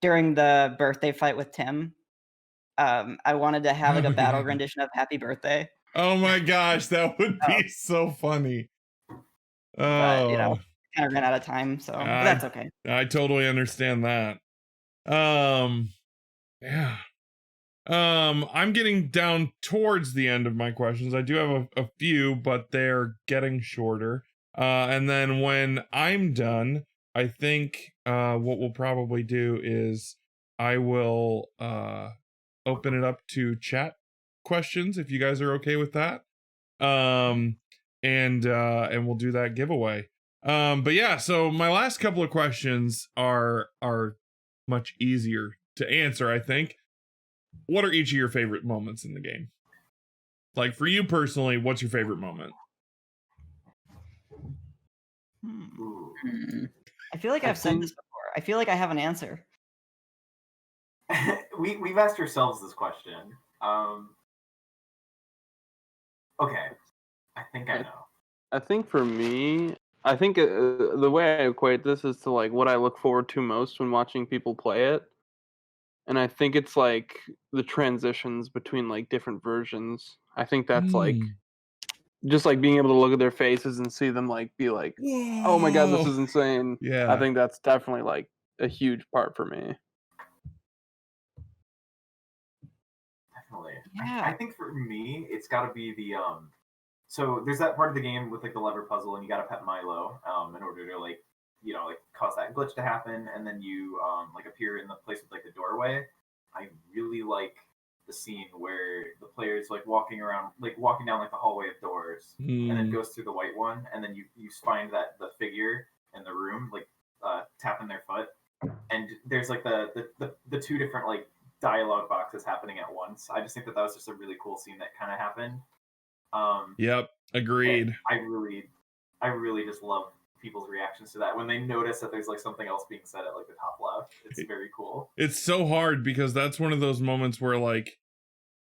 during the birthday fight with Tim, I wanted to have like a battle rendition of Happy Birthday. Oh my gosh, that would be so funny. But you know, Oh, kind of ran out of time, so but that's okay. I totally understand that. Yeah. I'm getting down towards the end of my questions. I do have a few, but they're getting shorter. And then when I'm done, I think what we'll probably do is I will open it up to chat questions if you guys are okay with that. And we'll do that giveaway. But yeah, so my last couple of questions are much easier to answer, I think. What are each of your favorite moments in the game? Like for you personally, what's your favorite moment? Ooh. I feel like I've said this before. I feel like I have an answer. We've asked ourselves this question. Okay, I think I know. I think for me, I think the way I equate this is to like what I look forward to most when watching people play it. And I think it's like the transitions between like different versions. I think that's like just like being able to look at their faces and see them like be like, oh my god, this Whoa. is insane. Yeah. I think that's definitely like a huge part for me. Definitely. Yeah. I think for me, it's got to be the So there's that part of the game with like the lever puzzle, and you got to pet Milo in order to like cause that glitch to happen, and then you like appear in the place with like the doorway. I really like the scene where the player's like walking down like the hallway of doors, and then goes through the white one, and then you find that the figure in the room like tapping their foot, and there's like the two different like dialogue boxes happening at once. I just think that was just a really cool scene that kind of happened. Yep, agreed. I really just love people's reactions to that when they notice that there's like something else being said at like the top left. It's very cool. It's so hard because that's one of those moments where like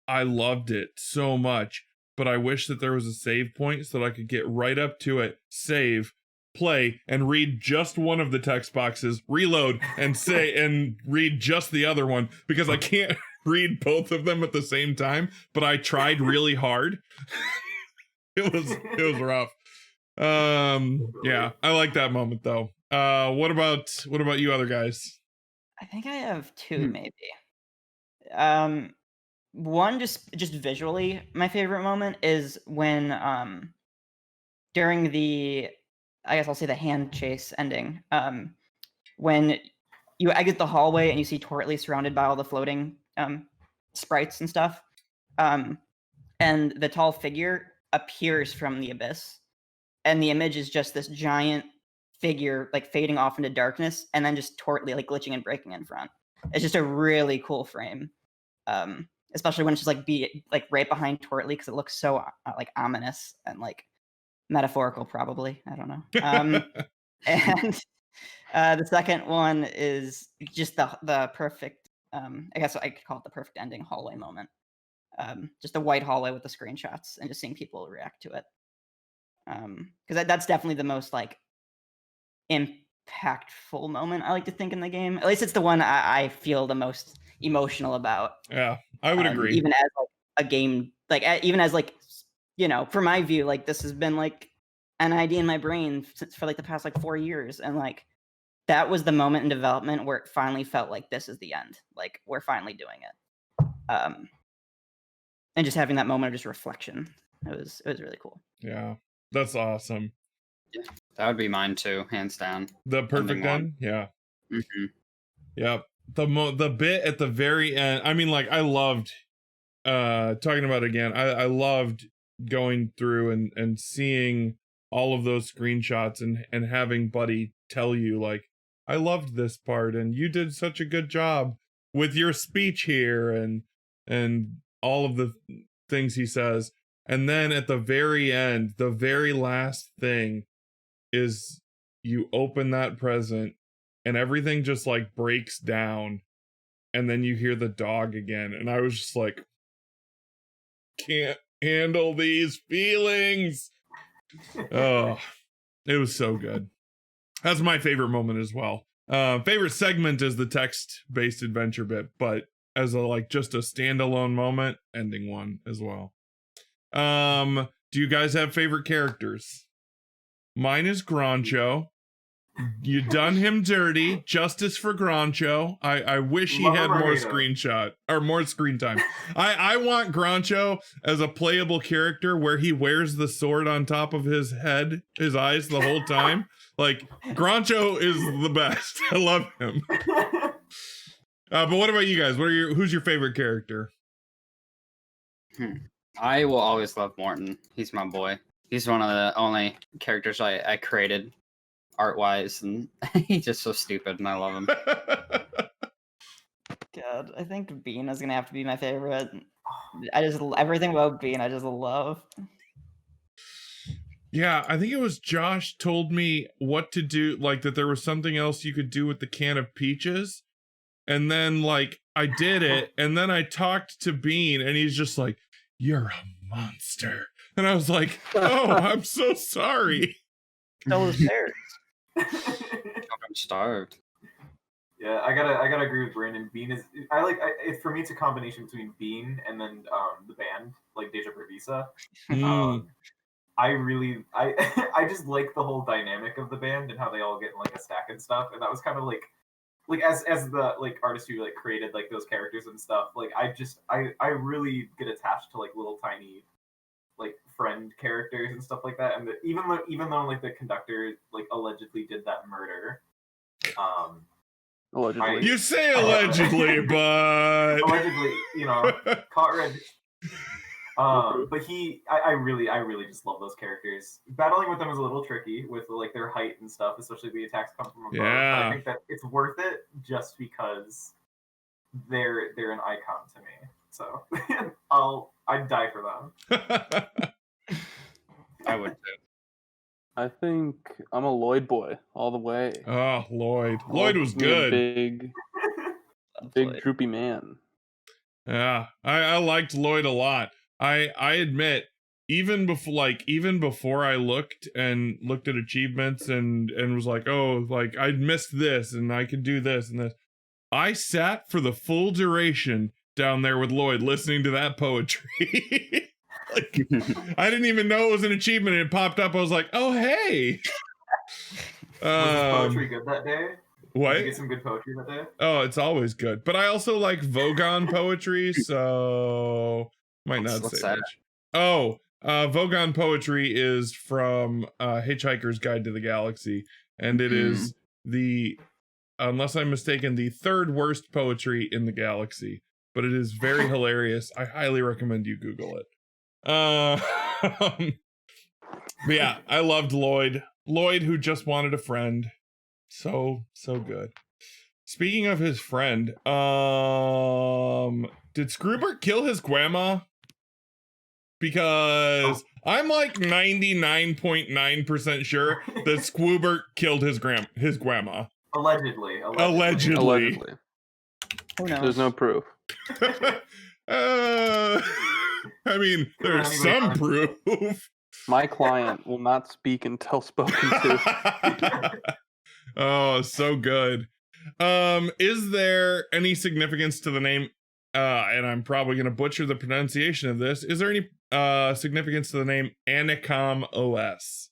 I loved it so much, but I wish that there was a save point so that I could get right up to it, save, play, and read just one of the text boxes, reload, and say and read just the other one, because I can't read both of them at the same time, but I tried really hard. It was rough. Yeah, I like that moment though. What about you other guys? I think I have two, maybe. One just visually, my favorite moment is when during the, I guess I'll say the hand chase ending, when you exit the hallway and you see Tortley surrounded by all the floating sprites and stuff, and the tall figure appears from the abyss, and the image is just this giant figure like fading off into darkness, and then just Tortley like glitching and breaking in front. It's just a really cool frame, especially when it's just like right behind Tortley, because it looks so like ominous and like metaphorical, probably. I don't know. And the second one is just the perfect, I guess I could call it the perfect ending hallway moment. Just a white hallway with the screenshots and just seeing people react to it. Because that's definitely the most like impactful moment I like to think in the game. At least it's the one I feel the most emotional about. Yeah, I would agree. Even as like a game, like even as like, from my view, like this has been like an idea in my brain for like the past like 4 years, and like that was the moment in development where it finally felt like this is the end. Like we're finally doing it. And just having that moment of just reflection, it was really cool. Yeah, that's awesome. Yeah, that would be mine too, hands down. The perfect end, yeah. Mm-hmm. Yep. The bit at the very end. I mean, like I loved talking about it again. I loved going through and seeing all of those screenshots and having Buddy tell you like, I loved this part and you did such a good job with your speech here and all of the things he says. And then at the very end, the very last thing is you open that present and everything just like breaks down, and then you hear the dog again, and I was just like, can't handle these feelings. Oh, it was so good. That's my favorite moment as well. Favorite segment is the text-based adventure bit, but as a like just a standalone moment, ending one as well. Do you guys have favorite characters? Mine is Groncho. You done him dirty. Justice for Groncho. I wish he had more more screen time. I want Groncho as a playable character where he wears the sword on top of his head, his eyes the whole time. Like Groncho is the best. I love him. But what about you guys? Who's your favorite character? I will always love Morton. He's my boy. He's one of the only characters I created art-wise, and he's just so stupid, and I love him. God, I think Bean is gonna have to be my favorite. Everything about Bean I just love. Yeah, I think it was Josh told me what to do, like that there was something else you could do with the can of peaches. And then like I did it, and then I talked to Bean, and he's just like, "You're a monster." And I was like, "Oh, I'm so sorry." Still his parents. I'm starved. Yeah, I gotta agree with Brandon. Bean is for me it's a combination between Bean and then the band like Deja Perdisa. I really I just like the whole dynamic of the band and how they all get in like a stack and stuff, and that was kind of like as the like artist who like created like those characters and stuff. Like I really get attached to like little tiny like friend characters and stuff like that. And even though like the conductor like allegedly did that murder, Allegedly. You say allegedly, but allegedly, caught red. But I really just love those characters. Battling with them is a little tricky with like their height and stuff, especially the attacks come from above. Yeah. But I think that it's worth it just because they're an icon to me. So I'd die for them. I would too. I think I'm a Lloyd boy all the way. Oh, Lloyd was Me a good. Big Lloyd. droopy man. Yeah, I liked Lloyd a lot. I admit, even before I looked at achievements and was like, oh, like I'd missed this and I could do this and this. I sat for the full duration down there with Lloyd listening to that poetry. Like, I didn't even know it was an achievement and it popped up. I was like, oh hey. Was his poetry good that day? What? Did you get some good poetry that day? Oh, it's always good. But I also like Vogon poetry, so might not What's say that? much. Oh, Vogon poetry is from Hitchhiker's Guide to the Galaxy, and it is unless I'm mistaken, the third worst poetry in the galaxy. But it is very hilarious. I highly recommend you Google it. But yeah, I loved Lloyd. Lloyd, who just wanted a friend. So good. Speaking of his friend, did Scroobert kill his grandma? Because I'm like 99.9% sure that Squoobert killed his grandma. Allegedly. Allegedly. Who knows? There's no proof. I mean, there's some proof. My client will not speak until spoken to. Oh, so good. Is there any significance to the name? And I'm probably going to butcher the pronunciation of this. Is there any significance to the name Anicom OS?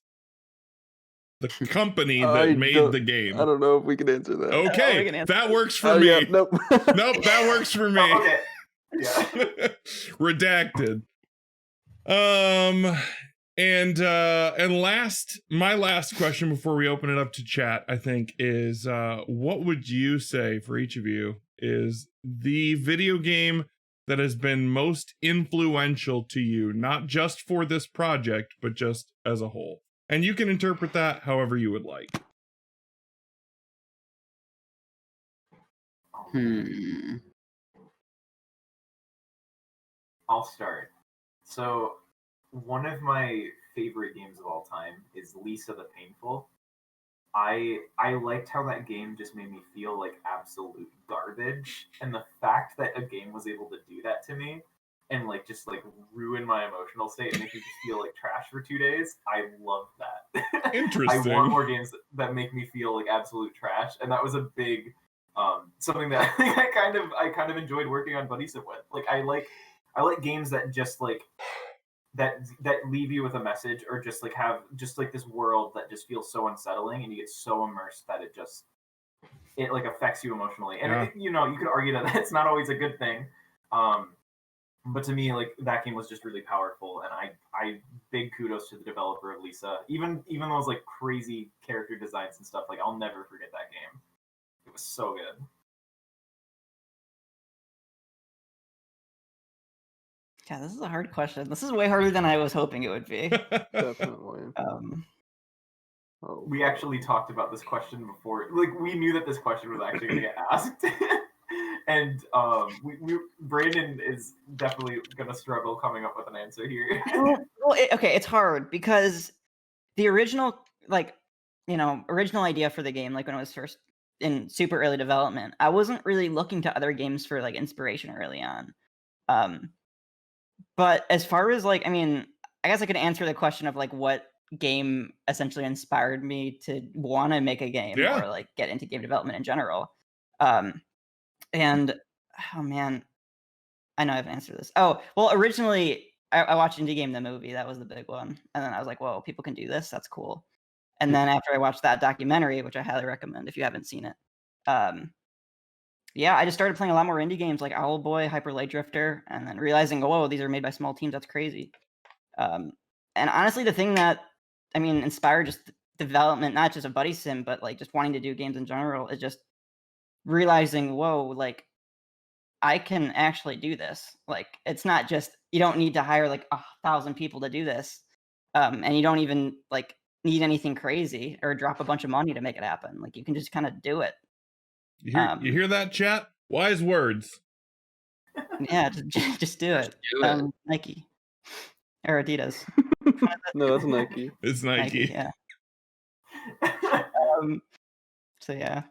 The company that made the game. I don't know if we can answer that. Okay, that works for me. Yeah, nope. Nope, that works for me. Oh, okay. Yeah. Redacted. And my last question before we open it up to chat, I think, is what would you say for each of you is the video game that has been most influential to you, not just for this project, but just as a whole? And you can interpret that however you would like. I'll start. So, one of my favorite games of all time is Lisa the Painful. I liked how that game just made me feel like absolute garbage, and the fact that a game was able to do that to me and like just like ruin my emotional state and make me just feel like trash for 2 days, I love that. Interesting. I want more games that make me feel like absolute trash, and that was a big something that I kind of enjoyed working on Buddy Sim with. Like I like games that just like that leave you with a message, or just like have just like this world that just feels so unsettling and you get so immersed that it like affects you emotionally. And you could argue that that's not always a good thing. But to me, like that game was just really powerful, and I big kudos to the developer of Lisa. Even those like crazy character designs and stuff, like I'll never forget that game. It was so good. Yeah, this is a hard question. This is way harder than I was hoping it would be. Definitely. We actually talked about this question before. Like we knew that this question was actually going to get asked, and Brandon is definitely going to struggle coming up with an answer here. Okay, it's hard because the original, original idea for the game, like when it was first in super early development, I wasn't really looking to other games for like inspiration early on. But as far as like, I mean, I guess I could answer the question of like what game essentially inspired me to want to make a game or like get into game development in general. And oh man, I know I haven't answered this. Oh, well, originally I watched Indie Game the movie. That was the big one. And then I was like, whoa, people can do this. That's cool. And then after I watched that documentary, which I highly recommend if you haven't seen it, yeah, I just started playing a lot more indie games like Owlboy, Hyper Light Drifter, and then realizing, whoa, these are made by small teams. That's crazy. And honestly, the thing that inspired just development, not just a buddy sim, but like just wanting to do games in general, is just realizing, whoa, like I can actually do this. Like it's not just you don't need to hire like 1,000 people to do this, and you don't even like need anything crazy or drop a bunch of money to make it happen. Like you can just kind of do it. You hear that, chat? Wise words. Yeah, just do it. Do it. Nike or Adidas. No, that's Nike. It's Nike. Yeah. So yeah,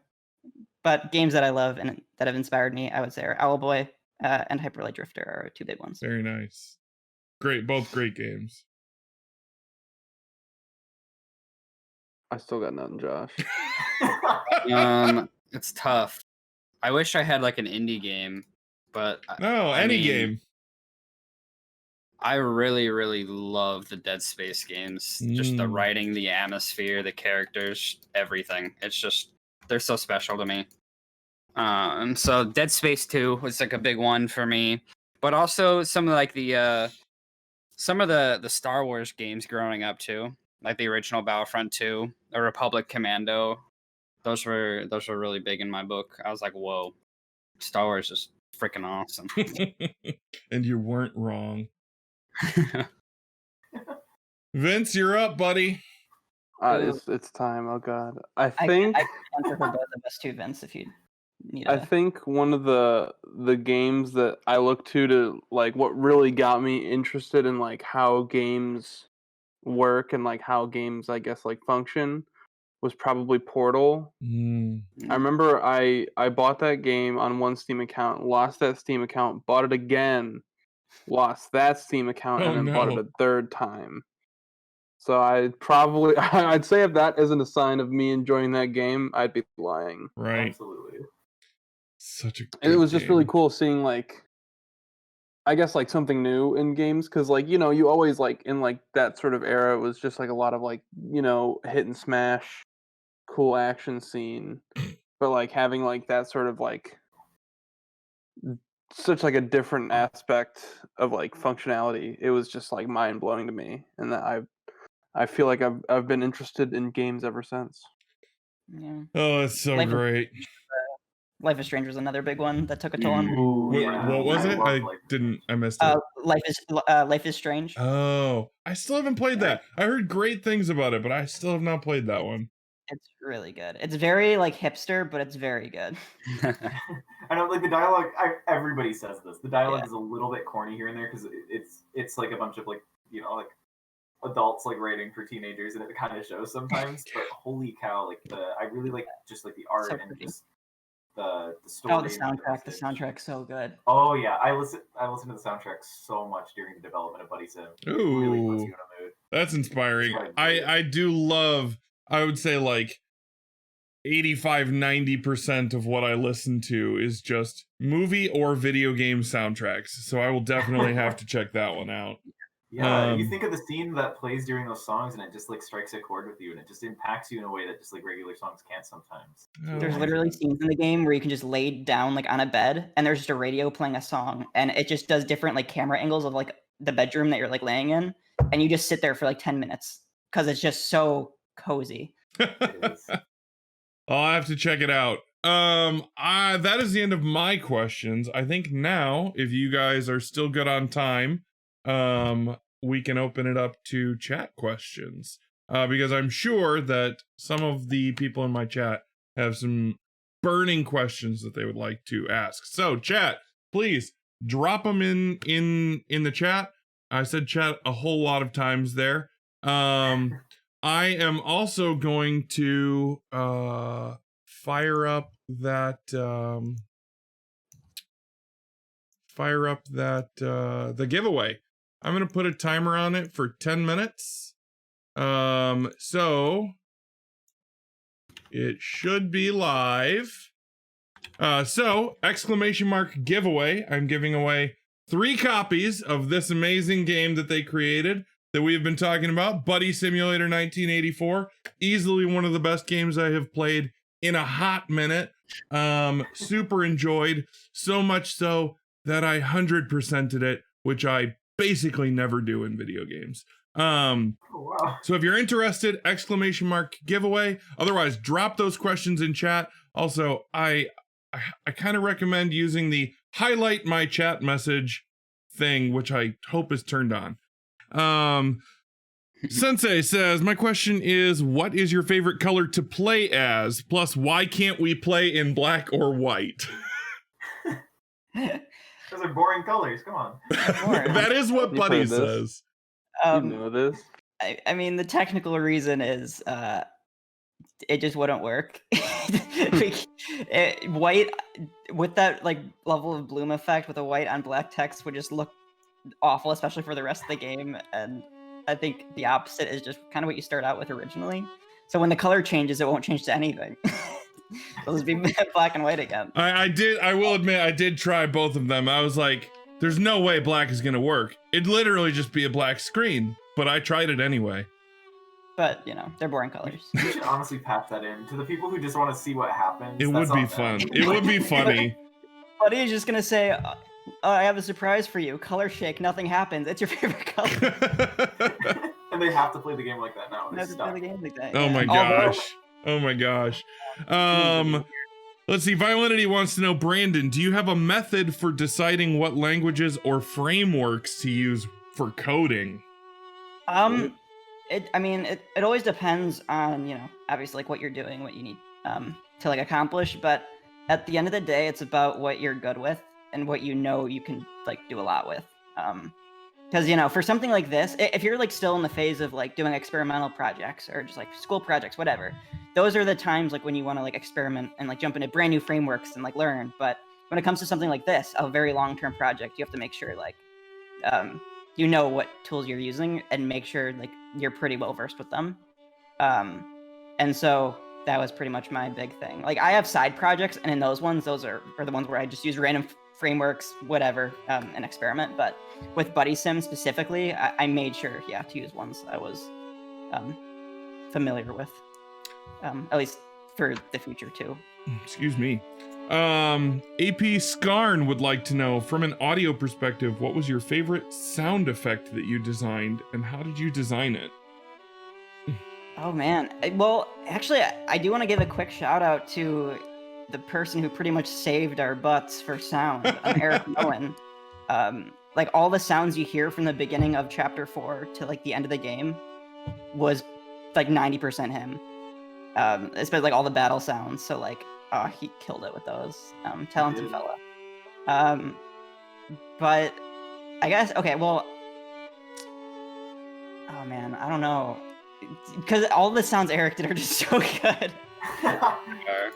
but games that I love and that have inspired me, I would say, are Owlboy and Hyper Light Drifter are two big ones. Very nice. Great, both great games. I still got nothing, Josh. It's tough. I wish I had like an indie game, but No, any game. I really, really love the Dead Space games. Just the writing, the atmosphere, the characters, everything. It's just they're so special to me. So Dead Space 2 was like a big one for me, but also some of like the Star Wars games growing up too, like the original Battlefront 2, or Republic Commando. Those were really big in my book. I was like, whoa, Star Wars is freaking awesome. And you weren't wrong. Vince, you're up, buddy. It's time. Oh God, I I think can answer for both of us too, Vince, if you need. I think one of the games that I look to like what really got me interested in like how games work and like how games I guess like function was probably Portal. I remember I bought that game on one Steam account, lost that Steam account, bought it again, lost that Steam account, and then bought it a third time. So I'd say if that isn't a sign of me enjoying that game, I'd be lying. Right. Absolutely. Such a And it was just really game. cool seeing like I guess like something new in games because like you always like in like that sort of era it was just like a lot of like hit and smash, cool action scene, but like having like that sort of like such like a different aspect of like functionality, it was just like mind blowing to me, and that I feel like I've been interested in games ever since. Yeah. Oh, it's so great. Life is Strange was another big one that took a toll on me. What was it? I missed it. Life is Strange. Oh, I still haven't played that. I heard great things about it, but I still have not played that one. It's really good. It's very like hipster, but it's very good. I don't like the dialogue. Everybody says this. The dialogue is a little bit corny here and there because it's like a bunch of like adults like writing for teenagers, and it kind of shows sometimes. But holy cow, like I really like just like the art So and pretty. just the story. Oh, the soundtrack. The soundtrack's so good. Oh yeah, I listen to the soundtrack so much during the development of Buddy Sim. It really puts you in a mood. That's inspiring. I do love, I would say like 85-90% of what I listen to is just movie or video game soundtracks. So I will definitely have to check that one out. Yeah, you think of the scene that plays during those songs, and it just like strikes a chord with you, and it just impacts you in a way that just like regular songs can't sometimes. There's literally scenes in the game where you can just lay down like on a bed, and there's just a radio playing a song, and it just does different like camera angles of like the bedroom that you're like laying in, and you just sit there for like 10 minutes because it's just so cozy. I'll have to check it out. That is the end of my questions. I think now, if you guys are still good on time, we can open it up to chat questions. Because I'm sure that some of the people in my chat have some burning questions that they would like to ask. So, chat, please drop them in the chat. I said chat a whole lot of times there. I am also going to fire up that the giveaway. I'm going to put a timer on it for 10 minutes. So it should be live. So ! Giveaway. I'm giving away 3 copies of this amazing game that they created that we have been talking about, Buddy Simulator 1984. Easily one of the best games I have played in a hot minute. Super enjoyed, so much so that I 100%ed it, which I basically never do in video games. Wow. So if you're interested, !giveaway. Otherwise, drop those questions in chat. Also, I kind of recommend using the highlight my chat message thing, which I hope is turned on. Sensei says, my question is, what is your favorite color to play as? Plus, why can't we play in black or white? Those are boring colors. Come on. That is what You've Buddy heard this. says. You know this. I mean, the technical reason is it just wouldn't work. White with that like level of bloom effect with a white on black text would just look awful, especially for the rest of the game. And I think the opposite is just kind of what you start out with originally. So when the color changes, it won't change to anything. It'll just be black and white again. I will admit, I did try both of them. I was like, there's no way black is gonna work. It'd literally just be a black screen, but I tried it anyway. But, you know, they're boring colors. You should honestly patch that in. To the people who just want to see what happens. It that's would be on fun. them. It would be funny. Buddy is just gonna say, I have a surprise for you. Color shake, nothing happens. It's your favorite color. And they have to play the game like that now. You They're have to play stuck. the game like that. Oh yeah. my gosh. Oh my gosh. Let's see. Violinity wants to know, Brandon, do you have a method for deciding what languages or frameworks to use for coding? It always depends on, you know, obviously like what you're doing, what you need to like accomplish, but at the end of the day, it's about what you're good with and what you know you can like do a lot with. Because, you know, for something like this, if you're like still in the phase of like doing experimental projects or just like school projects, whatever, those are the times like when you want to like experiment and like jump into brand new frameworks and like learn. But when it comes to something like this, a very long-term project, you have to make sure like you know what tools you're using and make sure like you're pretty well versed with them. And so that was pretty much my big thing. Like I have side projects, and in those ones, those are the ones where I just use random frameworks, whatever, and experiment. But with Buddy Sim specifically, I made sure, to use ones I was familiar with, at least for the future too. Excuse me. AP Skarn would like to know, from an audio perspective, what was your favorite sound effect that you designed, and how did you design it? Oh man, well, actually, I do want to give a quick shout out to the person who pretty much saved our butts for sound, Eric Owen. Like all the sounds you hear from the beginning of Chapter 4 to like the end of the game was like 90% him. Especially like all the battle sounds. So like, he killed it with those. Talented fella. But I guess, okay, well, oh man, I don't know. Because all the sounds Eric did are just so good.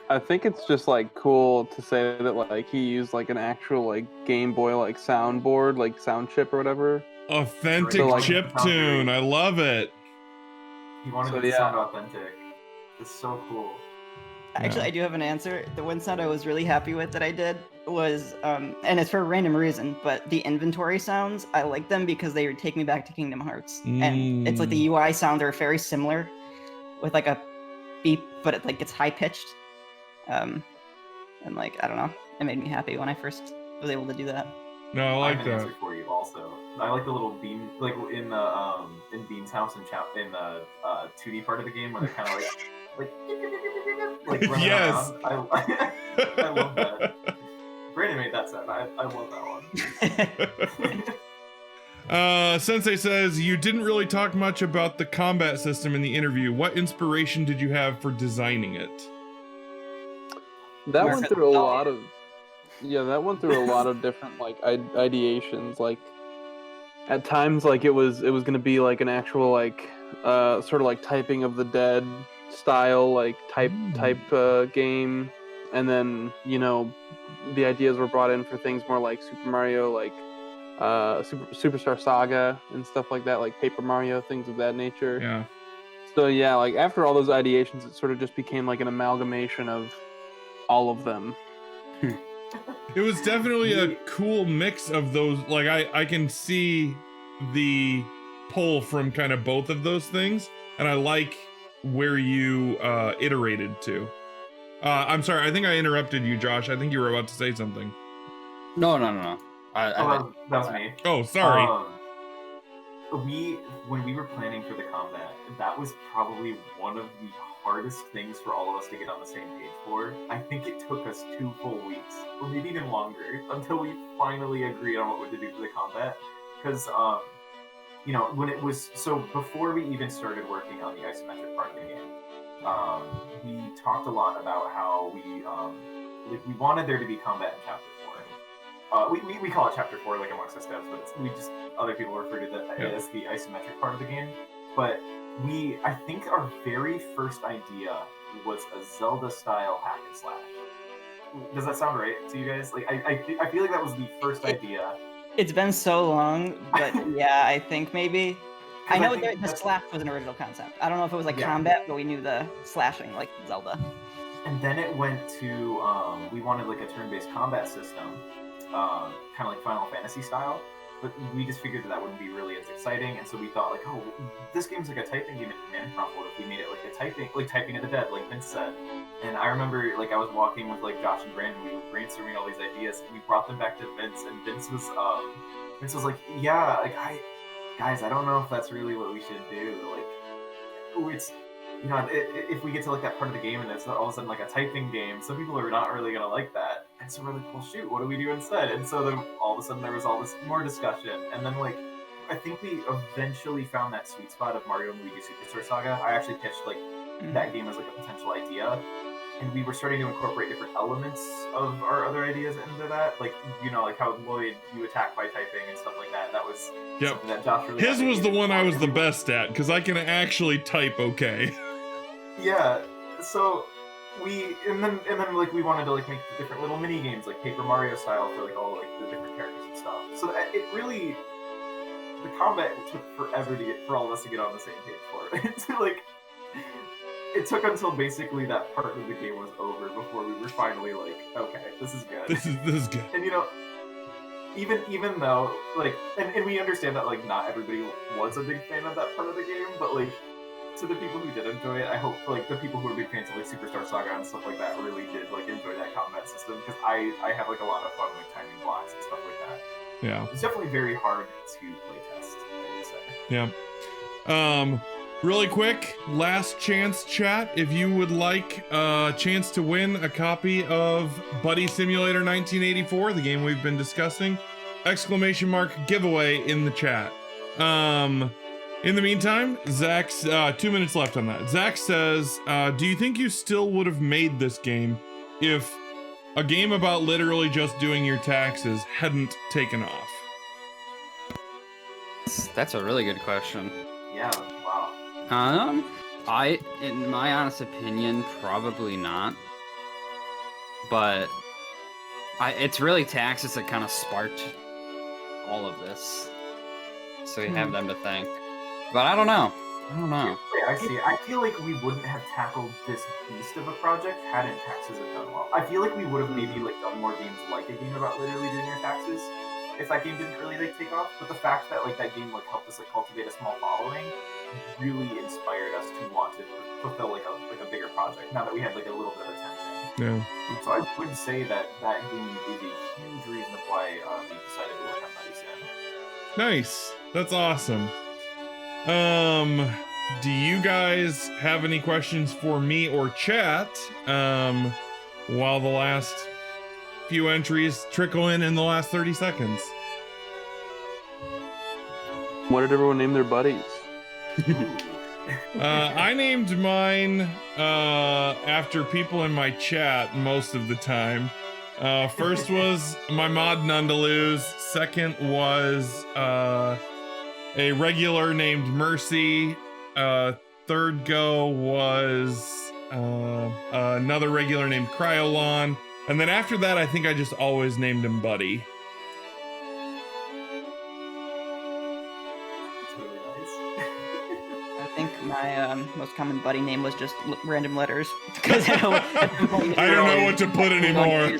I think it's just like cool to say that like he used like an actual like Game Boy like soundboard, like sound chip or whatever. Authentic So, like, chip tune. I love it. He wanted So, it to yeah. sound authentic. It's so cool. Actually, I do have an answer. The one sound I was really happy with that I did was, and it's for a random reason, but the inventory sounds, I like them because they take me back to Kingdom Hearts. And it's like the UI sounds are very similar with like a beep, but it like gets high pitched. And like, I don't know, it made me happy when I first was able to do that. No, I I like have an that. answer for you also. I like the little beam, like in the in Bean's house in the 2D part of the game where they're kind of like running Yes. around. I love that. Brandon made that sound. I love that one. Sensei says, you didn't really talk much about the combat system in the interview. What inspiration did you have for designing it? That Where- went through a lot of different like ideations. Like at times, like it was gonna be like an actual like sort of like Typing of the Dead style like type game, and then you know the ideas were brought in for things more like Super Mario, like Superstar Saga and stuff like that, like Paper Mario, things of that nature. Yeah. So yeah, like after all those ideations, it sort of just became like an amalgamation of all of them. It was definitely a cool mix of those. Like I can see the pull from kind of both of those things, and I like where you iterated to. I'm sorry, I think I interrupted you, Josh. I think you were about to say something. No. That was me. Oh, sorry. When we were planning for the combat, that was probably one of the hardest things for all of us to get on the same page for. I think it took us 2 full weeks, or maybe even longer, until we finally agreed on what to do for the combat. Because, when it was before we even started working on the isometric part of the game, we talked a lot about how we wanted there to be combat in Chapter 4. We call it Chapter 4, like amongst us devs, but other people refer to that as the isometric part of the game. But I think our very first idea was a Zelda-style hack and slash. Does that sound right to you guys? Like, I feel like that was the first idea. It's been so long, but yeah, I think maybe. I know think the slash was an original concept. I don't know if it was like combat, but we knew the slashing like Zelda. And then it went to we wanted like a turn-based combat system, kind of like Final Fantasy style. But we just figured that wouldn't be really as exciting, and so we thought like, oh, this game's like a typing game in command prompt. What if we made it like typing of the dead, like Vince said? And I remember like I was walking with like Josh and Brandon, we were brainstorming all these ideas, and we brought them back to Vince, and Vince was like, yeah, like guys, I don't know if that's really what we should do. Like, it's if we get to like that part of the game and it's all of a sudden like a typing game, some people are not really gonna like that. And so we're like, well, shoot, what do we do instead? And so then all of a sudden there was all this more discussion, and then like I think we eventually found that sweet spot of Mario and Luigi Superstar Saga. I actually pitched like that game as like a potential idea, and we were starting to incorporate different elements of our other ideas into that, like like how Lloyd you attack by typing and stuff like that. That was something that Josh really. His was the one I was the best at because I can actually type okay. Yeah, so and then like we wanted to like make different little mini games like Paper Mario style for like all like the different characters and stuff. So it really, the combat took forever for all of us to get on the same page for it. It took until basically that part of the game was over before we were finally like, okay, this is good. This is good. And even though like and we understand that like not everybody was a big fan of that part of the game, but like to the people who did enjoy it, I hope like the people who are big fans of like Superstar Saga and stuff like that really did like enjoy that combat system, because I have like a lot of fun with timing blocks and stuff like that. Yeah. It's definitely very hard to playtest, I would say. Yeah. Really quick, last chance chat. If you would like a chance to win a copy of Buddy Simulator 1984, the game we've been discussing, ! Giveaway in the chat. In the meantime, Zach's 2 minutes left on that. Zach says, do you think you still would have made this game if a game about literally just doing your taxes hadn't taken off? That's a really good question. Yeah, wow. In my honest opinion, probably not. But it's really taxes that kind of sparked all of this. So we have them to thank. But I don't know. I see. I feel like we wouldn't have tackled this beast of a project hadn't taxes have done well. I feel like we would have maybe like done more games like a game about literally doing your taxes if that game didn't really like take off. But the fact that like that game like helped us like cultivate a small following really inspired us to want to fulfill like a bigger project. Now that we had like a little bit of attention. Yeah. So I would say that game is a huge reason of why we decided to work on Buddy Sim. Nice. That's awesome. Do you guys have any questions for me or chat? While the last few entries trickle in the last 30 seconds. What did everyone name their buddies? I named mine after people in my chat most of the time. First was my mod Nundaloo's. Second was a regular named Mercy. Third go was another regular named Cryolon. And then after that, I think I just always named him Buddy. I think my most common buddy name was just random letters because I don't know what to put anymore.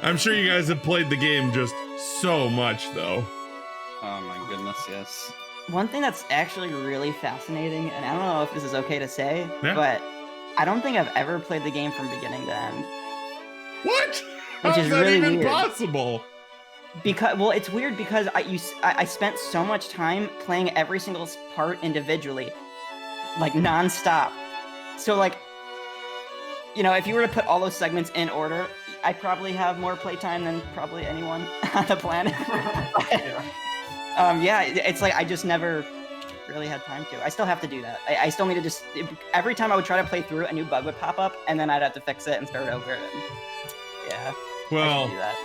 I'm sure you guys have played the game just so much, though. Oh my goodness, yes. One thing that's actually really fascinating, and I don't know if this is okay to say, Yeah. but I don't think I've ever played the game from beginning to end. What? Which How's is that really even weird. possible? Because, well, it's weird because I spent so much time playing every single part individually, like nonstop. So like, you know, if you were to put all those segments in order, I probably have more playtime than probably anyone on the planet. Yeah, it's like I just never really had time to. I still have to do that. I still need to just every time I would try to play through, a new bug would pop up, and then I'd have to fix it and start over. And yeah, Well, I should do that.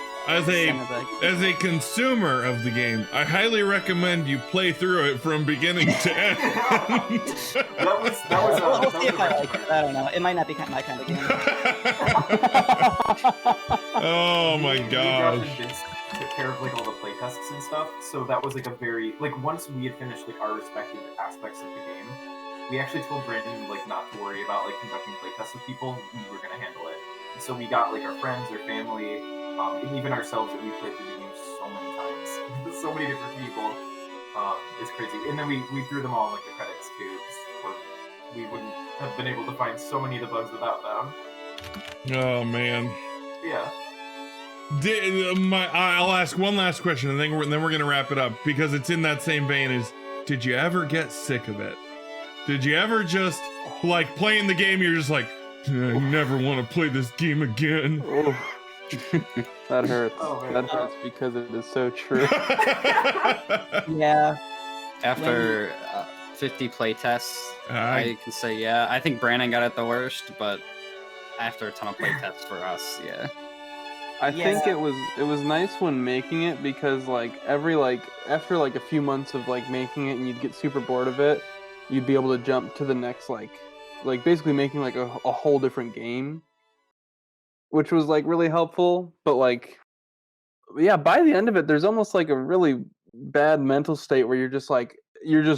as a consumer of the game, I highly recommend you play through it from beginning to end. We'll see if I like it. I don't know. It might not be my kind of game. Oh my gosh. Took care of like all the playtests and stuff, so that was like a very like once we had finished like our respective aspects of the game, we actually told Brandon like not to worry about like conducting playtests with people. We were gonna handle it, and so we got like our friends, our family, and even ourselves that we played through the game so many times, so many different people. It's crazy, and then we threw them all in like the credits too, because we wouldn't have been able to find so many of the bugs without them. Oh man. Yeah. I'll ask one last question, and then we're gonna wrap it up because it's in that same vein. Is did you ever get sick of it? Did you ever just like playing the game? You're just like, I never want to play this game again. Oh. That hurts. Oh, that hurts because it is so true. Yeah. After 50 playtests, I can say yeah. I think Brandon got it the worst, but after a ton of playtests for us, yeah. I think it was nice when making it because after a few months of like making it and you'd get super bored of it, you'd be able to jump to the next like basically making like a whole different game, which was like really helpful. But like, yeah, by the end of it, there's almost like a really bad mental state where you're just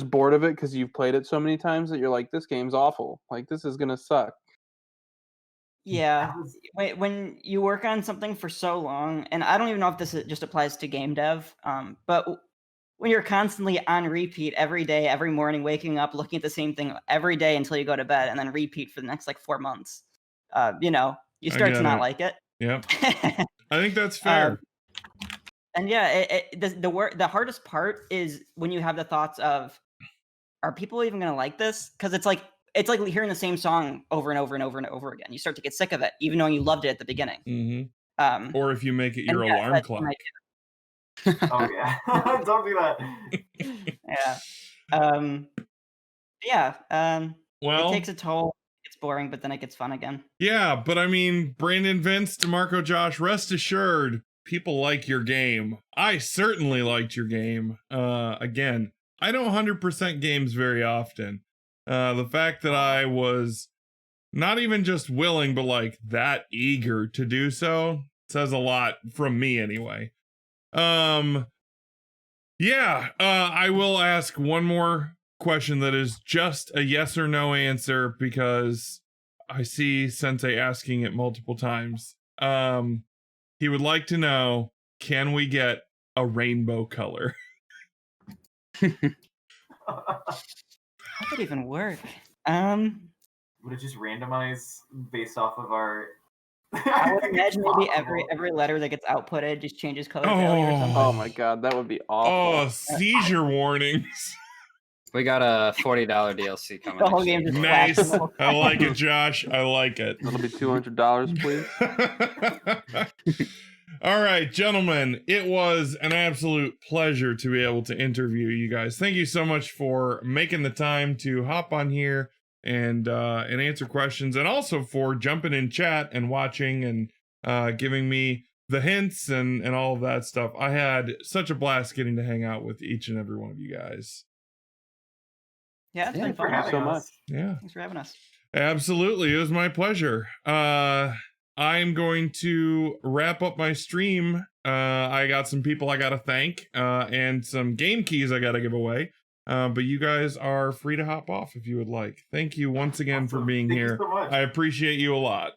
bored of it because you've played it so many times that you're like, this game's awful. Like this is gonna suck. Yeah, when you work on something for so long, and I don't even know if this just applies to game dev, but when you're constantly on repeat every day, every morning, waking up, looking at the same thing every day until you go to bed, and then repeat for the next like 4 months, you know, you start to not like it. Yep. I think that's fair. And yeah, the hardest part is when you have the thoughts of, are people even gonna like this? Because it's like hearing the same song over and over and over and over again. You start to get sick of it, even though you loved it at the beginning. Mm-hmm. Or if you make it your alarm clock. Oh yeah, don't do that. Yeah. Well, it takes a toll. It's boring, but then it gets fun again. Yeah, but I mean, Brandon, Vince, DeMarco, Josh, rest assured, people like your game. I certainly liked your game. Again, I don't 100% games very often. The fact that I was not even just willing, but like that eager to do so says a lot from me anyway. I will ask one more question that is just a yes or no answer because I see Sensei asking it multiple times. He would like to know, can we get a rainbow color? How would it even work? Would it just randomize based off of our? I would imagine maybe every letter that gets outputted just changes color value or something. Oh my god, that would be awful. Oh, seizure warnings. We got a $40 DLC coming. The whole game just nice. I like it, Josh. I like it. That'll be $200, please. All right, gentlemen, it was an absolute pleasure to be able to interview you guys. Thank you so much for making the time to hop on here and answer questions, and also for jumping in chat and watching and giving me the hints and all of that stuff. I had such a blast getting to hang out with each and every one of you guys. Yeah, it's been fun. Thank you so much. Yeah. Thanks for having us. Absolutely. It was my pleasure. I'm going to wrap up my stream. I got some people I got to thank and some game keys I got to give away. But you guys are free to hop off if you would like. Thank you once again for Awesome. being Thank here. you so much. I appreciate you a lot.